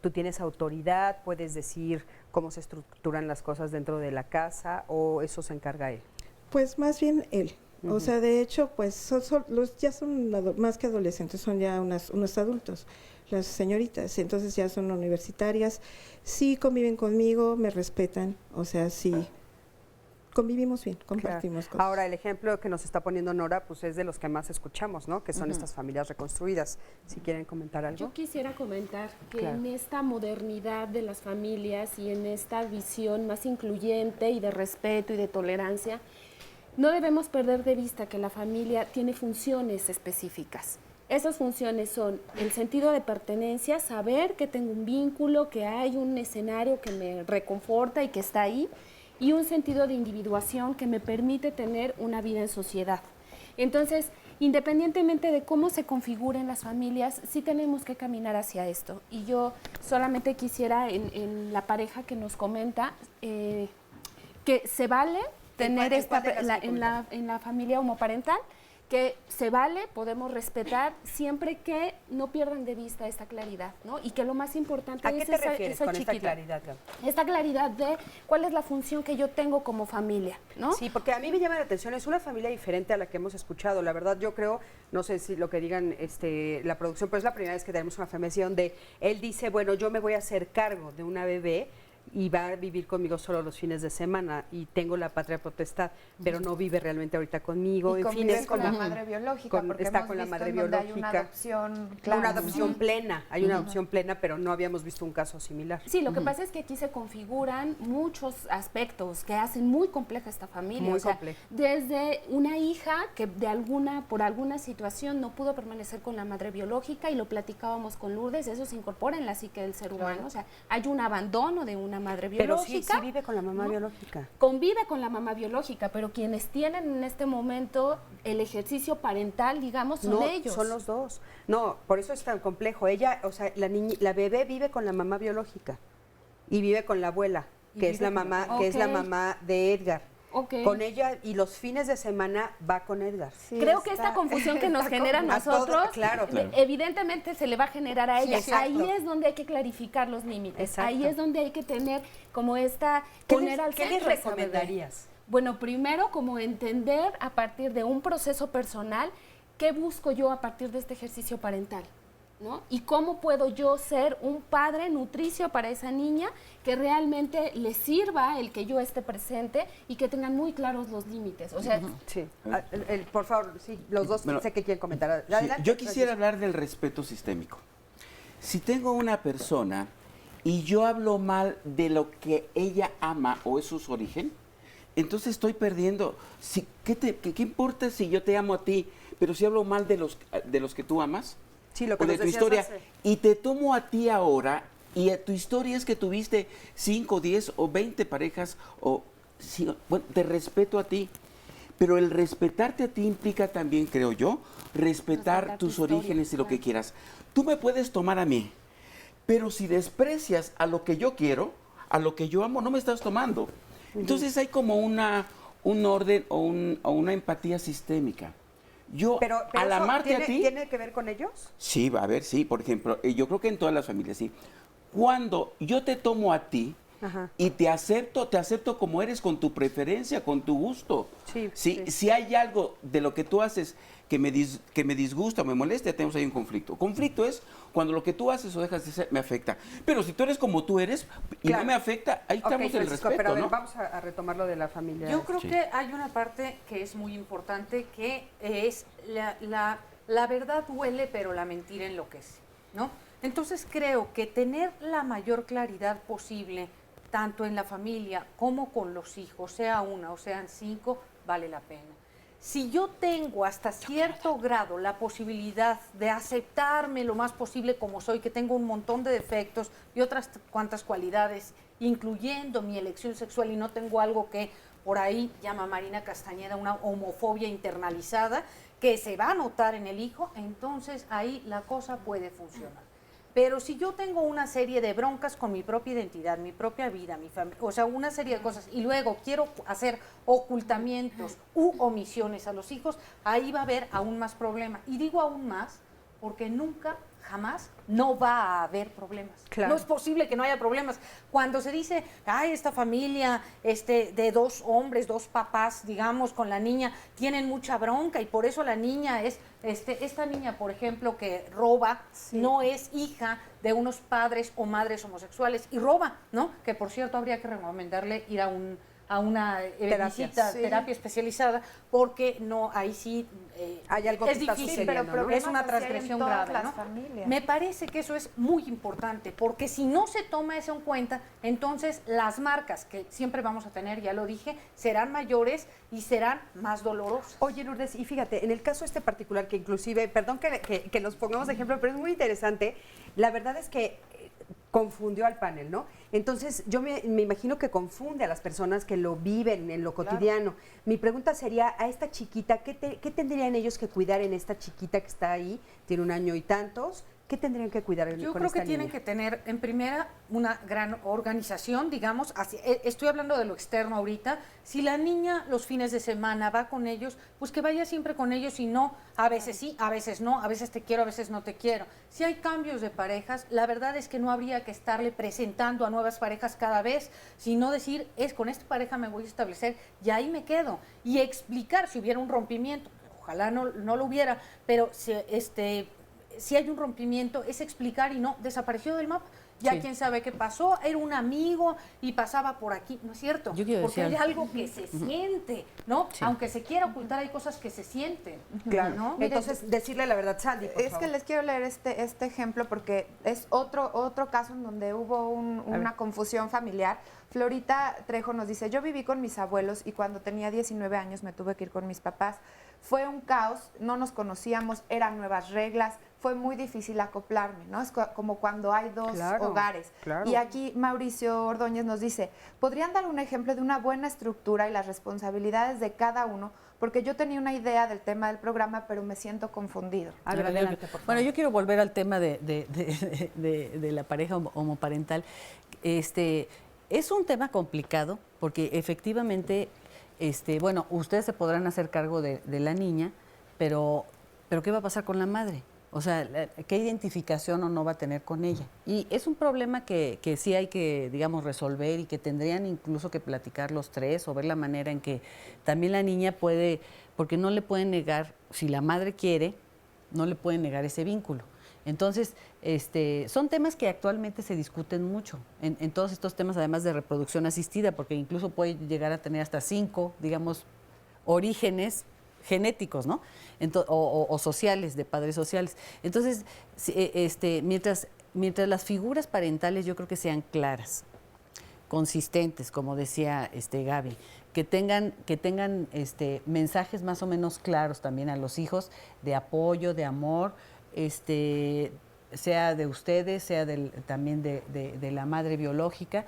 B: ¿tú tienes autoridad? ¿Puedes decir cómo se estructuran las cosas dentro de la casa o eso se encarga él?
P: Pues más bien él. O sea, de hecho, pues ya son más que adolescentes, son ya unos adultos, las señoritas, entonces ya son universitarias, sí conviven conmigo, me respetan, o sea, sí. Convivimos bien, compartimos cosas.
B: Ahora, el ejemplo que nos está poniendo Nora, pues es de los que más escuchamos, ¿no? Que son estas familias reconstruidas. Si quieren comentar algo.
O: Yo quisiera comentar que en esta modernidad de las familias y en esta visión más incluyente y de respeto y de tolerancia, no debemos perder de vista que la familia tiene funciones específicas. Esas funciones son el sentido de pertenencia, saber que tengo un vínculo, que hay un escenario que me reconforta y que está ahí, y un sentido de individuación que me permite tener una vida en sociedad. Entonces, independientemente de cómo se configuren las familias, sí tenemos que caminar hacia esto. Y yo solamente quisiera, en la pareja que nos comenta, que se vale tener en la familia homoparental, que se vale, podemos respetar, siempre que no pierdan de vista esta claridad, ¿no? Y que lo más importante
B: ¿A qué te refieres con esta claridad, Gaby?
O: Esta claridad de cuál es la función que yo tengo como familia, ¿no?
B: Sí, porque a mí me llama la atención, es una familia diferente a la que hemos escuchado. La verdad, yo creo, no sé si lo que digan la producción, pero es la primera vez que tenemos una familia donde él dice, bueno, yo me voy a hacer cargo de una bebé y va a vivir conmigo solo los fines de semana y tengo la patria potestad, pero no vive realmente ahorita conmigo.
J: Y convive con la madre biológica, porque
B: está
J: hemos
B: con la
J: visto
B: madre
J: en donde
B: biológica.
J: hay una adopción,
B: Una adopción plena, hay una adopción plena, pero no habíamos visto un caso similar.
O: Sí, lo que pasa es que aquí se configuran muchos aspectos que hacen muy compleja esta familia.
B: Muy compleja.
O: Desde una hija que por alguna situación no pudo permanecer con la madre biológica, y lo platicábamos con Lourdes, eso se incorpora en la psique del ser humano. O sea, hay un abandono de una madre biológica.
B: Pero sí vive con la mamá biológica.
O: Convive con la mamá biológica, pero quienes tienen en este momento el ejercicio parental, digamos, son ellos.
B: Son los dos. No, por eso es tan complejo. Ella, o sea, la bebé vive con la mamá biológica y vive con la abuela, que es la mamá, que es la mamá de Edgar. Con ella, y los fines de semana va con Edgar.
O: Sí, creo que esta confusión que nos genera a nosotros,
B: claro.
O: evidentemente se le va a generar a ella.
B: Sí,
O: ahí es donde hay que clarificar los límites.
B: Exacto.
O: Ahí es donde hay que tener como
B: ¿Qué les recomendarías?
O: Bueno, primero como entender a partir de un proceso personal qué busco yo a partir de este ejercicio parental, ¿no? Y cómo puedo yo ser un padre nutricio para esa niña que realmente le sirva el que yo esté presente y que tengan muy claros los límites. O sea,
B: sí. Por favor, sí, los dos sé que quieren comentar. Adelante,
K: yo quisiera hablar del respeto sistémico. Si tengo una persona y yo hablo mal de lo que ella ama o es su origen, entonces estoy perdiendo. ¿Qué importa si yo te amo a ti, pero si hablo mal de los que tú amas?
B: Sí, lo que
K: o de tu historia, y te tomo a ti ahora, y tu historia es que tuviste 5, 10 o 20 parejas, bueno, te respeto a ti, pero el respetarte a ti implica también, creo yo, respetar tus orígenes y lo que quieras. Tú me puedes tomar a mí, pero si desprecias a lo que yo quiero, a lo que yo amo, no me estás tomando. Entonces hay como un orden o una empatía sistémica.
B: Pero
K: al amarte a ti...
B: ¿Tiene que ver con ellos?
K: Sí, va a ver, sí. Por ejemplo, yo creo que en todas las familias, sí. Cuando yo te tomo a ti y te acepto como eres, con tu preferencia, con tu gusto. Sí. Si hay algo de lo que tú haces que me disgusta o me molesta, tenemos ahí un conflicto. Conflicto es cuando lo que tú haces o dejas de hacer me afecta. Pero si tú eres como tú eres y no me afecta, ahí estamos en el respeto,
B: pero a ver,
K: ¿no?
B: vamos a retomar lo de la familia.
L: Yo creo que hay una parte que es muy importante, que es la verdad duele, pero la mentira enloquece, ¿no? Entonces creo que tener la mayor claridad posible, tanto en la familia como con los hijos, sea una o sean 5, vale la pena. Si yo tengo hasta cierto grado la posibilidad de aceptarme lo más posible como soy, que tengo un montón de defectos y otras cuantas cualidades, incluyendo mi elección sexual, y no tengo algo que por ahí llama Marina Castañeda una homofobia internalizada, que se va a notar en el hijo, entonces ahí la cosa puede funcionar. Pero si yo tengo una serie de broncas con mi propia identidad, mi propia vida, mi familia, o sea, una serie de cosas, y luego quiero hacer ocultamientos u omisiones a los hijos, ahí va a haber aún más problema. Y digo aún más porque nunca jamás, no va a haber problemas.
B: Claro.
L: No es posible que no haya problemas. Cuando se dice, ay, esta familia de 2 hombres, 2 papás, digamos, con la niña, tienen mucha bronca y por eso la niña es, esta niña, por ejemplo, que roba, no es hija de unos padres o madres homosexuales y roba, ¿no? Que por cierto habría que recomendarle ir a una terapia especializada, porque no, ahí sí
B: hay algo
L: es
B: que está
L: difícil,
B: sucediendo,
L: pero
B: ¿no?
L: es una transgresión grave, ¿no?
J: Familias.
L: Me parece que eso es muy importante, porque si no se toma eso en cuenta, entonces las marcas que siempre vamos a tener, ya lo dije, serán mayores y serán más dolorosas.
B: Oye, Lourdes, y fíjate, en el caso particular, que inclusive, perdón que nos pongamos de ejemplo, pero es muy interesante, la verdad es que confundió al panel, ¿no? Entonces, yo me imagino que confunde a las personas que lo viven en lo cotidiano. Mi pregunta sería, a esta chiquita, ¿qué tendrían ellos que cuidar en esta chiquita que está ahí? Tiene 1 año y tantos. ¿Qué tendrían que cuidar con esta niña?
L: Yo creo que tienen que tener, en primera, una gran organización, digamos, estoy hablando de lo externo ahorita. Si la niña los fines de semana va con ellos, pues que vaya siempre con ellos y no, a veces sí, a veces no, a veces te quiero, a veces no te quiero. Si hay cambios de parejas, la verdad es que no habría que estarle presentando a nuevas parejas cada vez, sino decir, con esta pareja me voy a establecer y ahí me quedo. Y explicar si hubiera un rompimiento, ojalá no lo hubiera, pero si hay un rompimiento, es explicar y no, desapareció del mapa. Ya quién sabe qué pasó, era un amigo y pasaba por aquí, ¿no es cierto? Porque hay algo que se siente, ¿no? Sí. Aunque se quiera ocultar, hay cosas que se sienten.
B: Claro,
L: ¿no?
B: Entonces, decirle la verdad, Sandy, por favor.
J: Que les quiero leer este ejemplo porque es otro caso en donde hubo una confusión familiar. Florita Trejo nos dice, yo viví con mis abuelos y cuando tenía 19 años me tuve que ir con mis papás. Fue un caos, no nos conocíamos, eran nuevas reglas, fue muy difícil acoplarme, ¿no? Es como cuando hay 2 hogares. Claro. Y aquí Mauricio Ordóñez nos dice, ¿podrían dar un ejemplo de una buena estructura y las responsabilidades de cada uno? Porque yo tenía una idea del tema del programa, pero me siento confundido.
B: Adelante, por favor.
M: Bueno, yo quiero volver al tema de la pareja homoparental. Es un tema complicado porque efectivamente, bueno, ustedes se podrán hacer cargo de la niña, pero ¿qué va a pasar con la madre? O sea, ¿qué identificación o no va a tener con ella? Y es un problema que sí hay que, digamos, resolver y que tendrían incluso que platicar los 3 o ver la manera en que también la niña puede, porque no le pueden negar, si la madre quiere, no le pueden negar ese vínculo. Entonces, son temas que actualmente se discuten mucho en todos estos temas, además de reproducción asistida, porque incluso puede llegar a tener hasta 5, digamos, orígenes genéticos, ¿no? O sociales, de padres sociales. Entonces, mientras las figuras parentales yo creo que sean claras, consistentes, como decía Gaby, que tengan mensajes más o menos claros también a los hijos de apoyo, de amor, sea de ustedes, sea también de la madre biológica,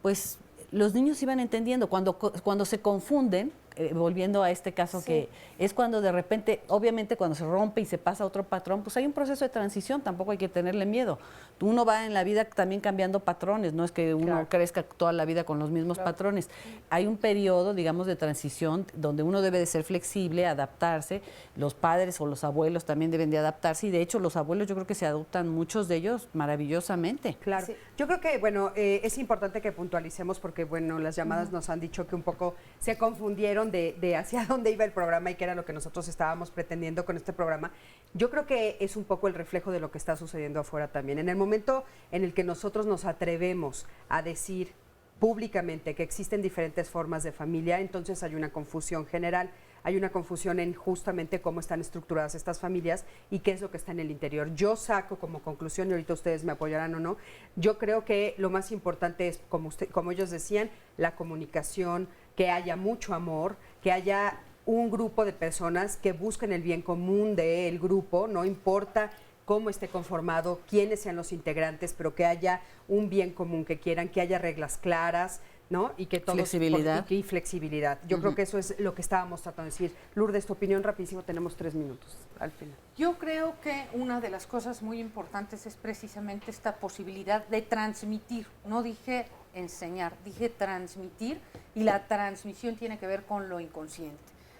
M: pues los niños iban entendiendo. Cuando se confunden, volviendo a este caso, que es cuando de repente, obviamente cuando se rompe y se pasa a otro patrón, pues hay un proceso de transición, tampoco hay que tenerle miedo. Uno va en la vida también cambiando patrones, no es que uno crezca toda la vida con los mismos patrones. Hay un periodo, digamos, de transición donde uno debe de ser flexible, adaptarse. Los padres o los abuelos también deben de adaptarse, y de hecho los abuelos yo creo que se adoptan, muchos de ellos, maravillosamente.
B: Claro. Yo creo que, bueno, es importante que puntualicemos porque, bueno, las llamadas nos han dicho que un poco se confundieron de hacia dónde iba el programa y qué era lo que nosotros estábamos pretendiendo con este programa. Yo creo que es un poco el reflejo de lo que está sucediendo afuera también. En el momento en el que nosotros nos atrevemos a decir públicamente que existen diferentes formas de familia, entonces hay una confusión general. Hay una confusión en justamente cómo están estructuradas estas familias y qué es lo que está en el interior. Yo saco como conclusión, y ahorita ustedes me apoyarán o no, yo creo que lo más importante es, como ellos decían, la comunicación, que haya mucho amor, que haya un grupo de personas que busquen el bien común del grupo, no importa cómo esté conformado, quiénes sean los integrantes, pero que haya un bien común que quieran, que haya reglas claras, ¿no? Y que todos
M: flexibilidad.
B: Y flexibilidad. Yo creo que eso es lo que estábamos tratando de decir. Lourdes, tu opinión rapidísimo, tenemos 3 minutos al final.
L: Yo creo que una de las cosas muy importantes es precisamente esta posibilidad de transmitir. No dije enseñar, dije transmitir, y la transmisión tiene que ver con lo inconsciente.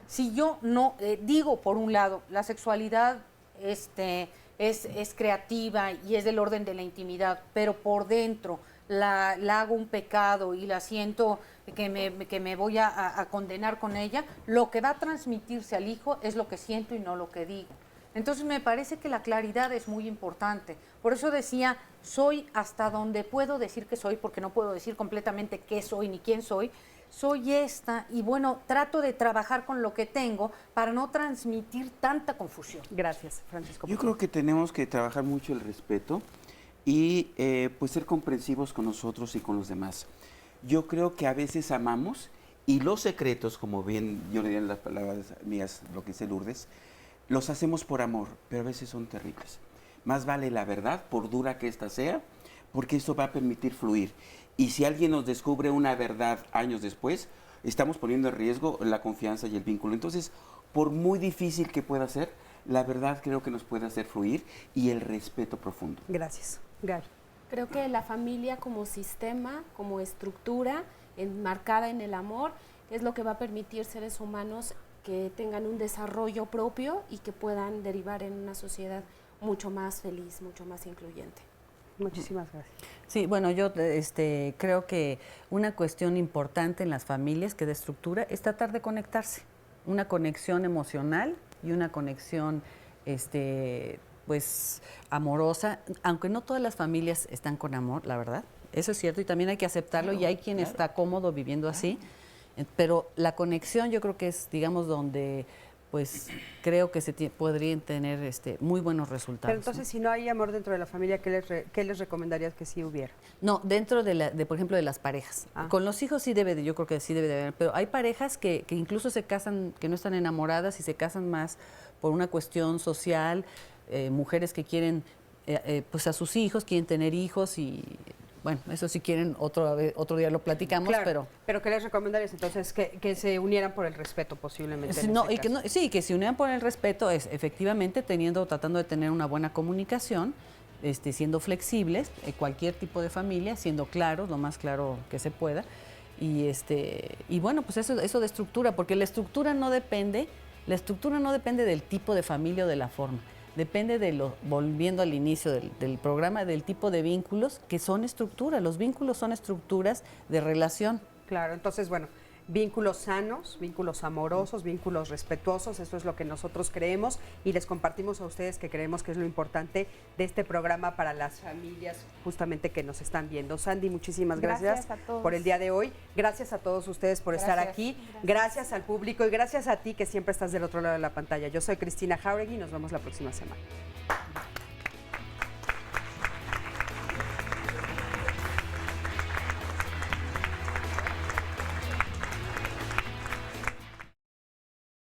L: Si yo no digo, por un lado, la sexualidad es creativa y es del orden de la intimidad, pero por dentro la hago un pecado y la siento que me voy a condenar con ella, lo que va a transmitirse al hijo es lo que siento y no lo que digo. Entonces me parece que la claridad es muy importante. Por eso decía, soy hasta donde puedo decir que soy, porque no puedo decir completamente qué soy ni quién soy. Soy esta y bueno, trato de trabajar con lo que tengo para no transmitir tanta confusión.
B: Gracias, Francisco.
K: Yo creo que tenemos que trabajar mucho el respeto y pues ser comprensivos con nosotros y con los demás. Yo creo que a veces amamos y los secretos, como bien yo le di en las palabras mías, lo que dice Lourdes, los hacemos por amor, pero a veces son terribles. Más vale la verdad, por dura que ésta sea, porque eso va a permitir fluir. Y si alguien nos descubre una verdad años después, estamos poniendo en riesgo la confianza y el vínculo. Entonces, por muy difícil que pueda ser, la verdad creo que nos puede hacer fluir y el respeto profundo.
B: Gracias. Gal.
O: Creo que la familia como sistema, como estructura, enmarcada en el amor, es lo que va a permitir seres humanos que tengan un desarrollo propio y que puedan derivar en una sociedad mucho más feliz, mucho más incluyente.
B: Muchísimas gracias.
M: Sí, bueno, yo creo que una cuestión importante en las familias que de estructura es tratar de conectarse, una conexión emocional y una conexión pues amorosa, aunque no todas las familias están con amor, la verdad, eso es cierto y también hay que aceptarlo y hay quien está cómodo viviendo así. Pero la conexión yo creo que es, digamos, donde pues creo que podrían tener muy buenos resultados.
B: Pero entonces, si no hay amor dentro de la familia, ¿qué les recomendarías que sí hubiera?
M: No, dentro por ejemplo, de las parejas. Con los hijos sí yo creo que sí debe de haber, pero hay parejas que incluso se casan, que no están enamoradas y se casan más por una cuestión social, mujeres que quieren, pues a sus hijos, quieren tener hijos y... Bueno, eso si quieren otro día lo platicamos,
B: claro, pero ¿qué les recomendarías entonces? Que se unieran por el respeto posiblemente.
M: Que se unieran por el respeto es efectivamente tratando de tener una buena comunicación, siendo flexibles, cualquier tipo de familia, siendo claros, lo más claro que se pueda. Y bueno, pues eso de estructura, porque la estructura no depende del tipo de familia o de la forma. Depende volviendo al inicio del programa, del tipo de vínculos que son estructuras. Los vínculos son estructuras de relación.
B: Claro, entonces, bueno, vínculos sanos, vínculos amorosos, vínculos respetuosos, eso es lo que nosotros creemos y les compartimos a ustedes que creemos que es lo importante de este programa para las familias justamente que nos están viendo. Sandy, muchísimas gracias por el día de hoy. Gracias a todos ustedes por estar aquí. Gracias al público y gracias a ti que siempre estás del otro lado de la pantalla. Yo soy Cristina Jauregui y nos vemos la próxima semana.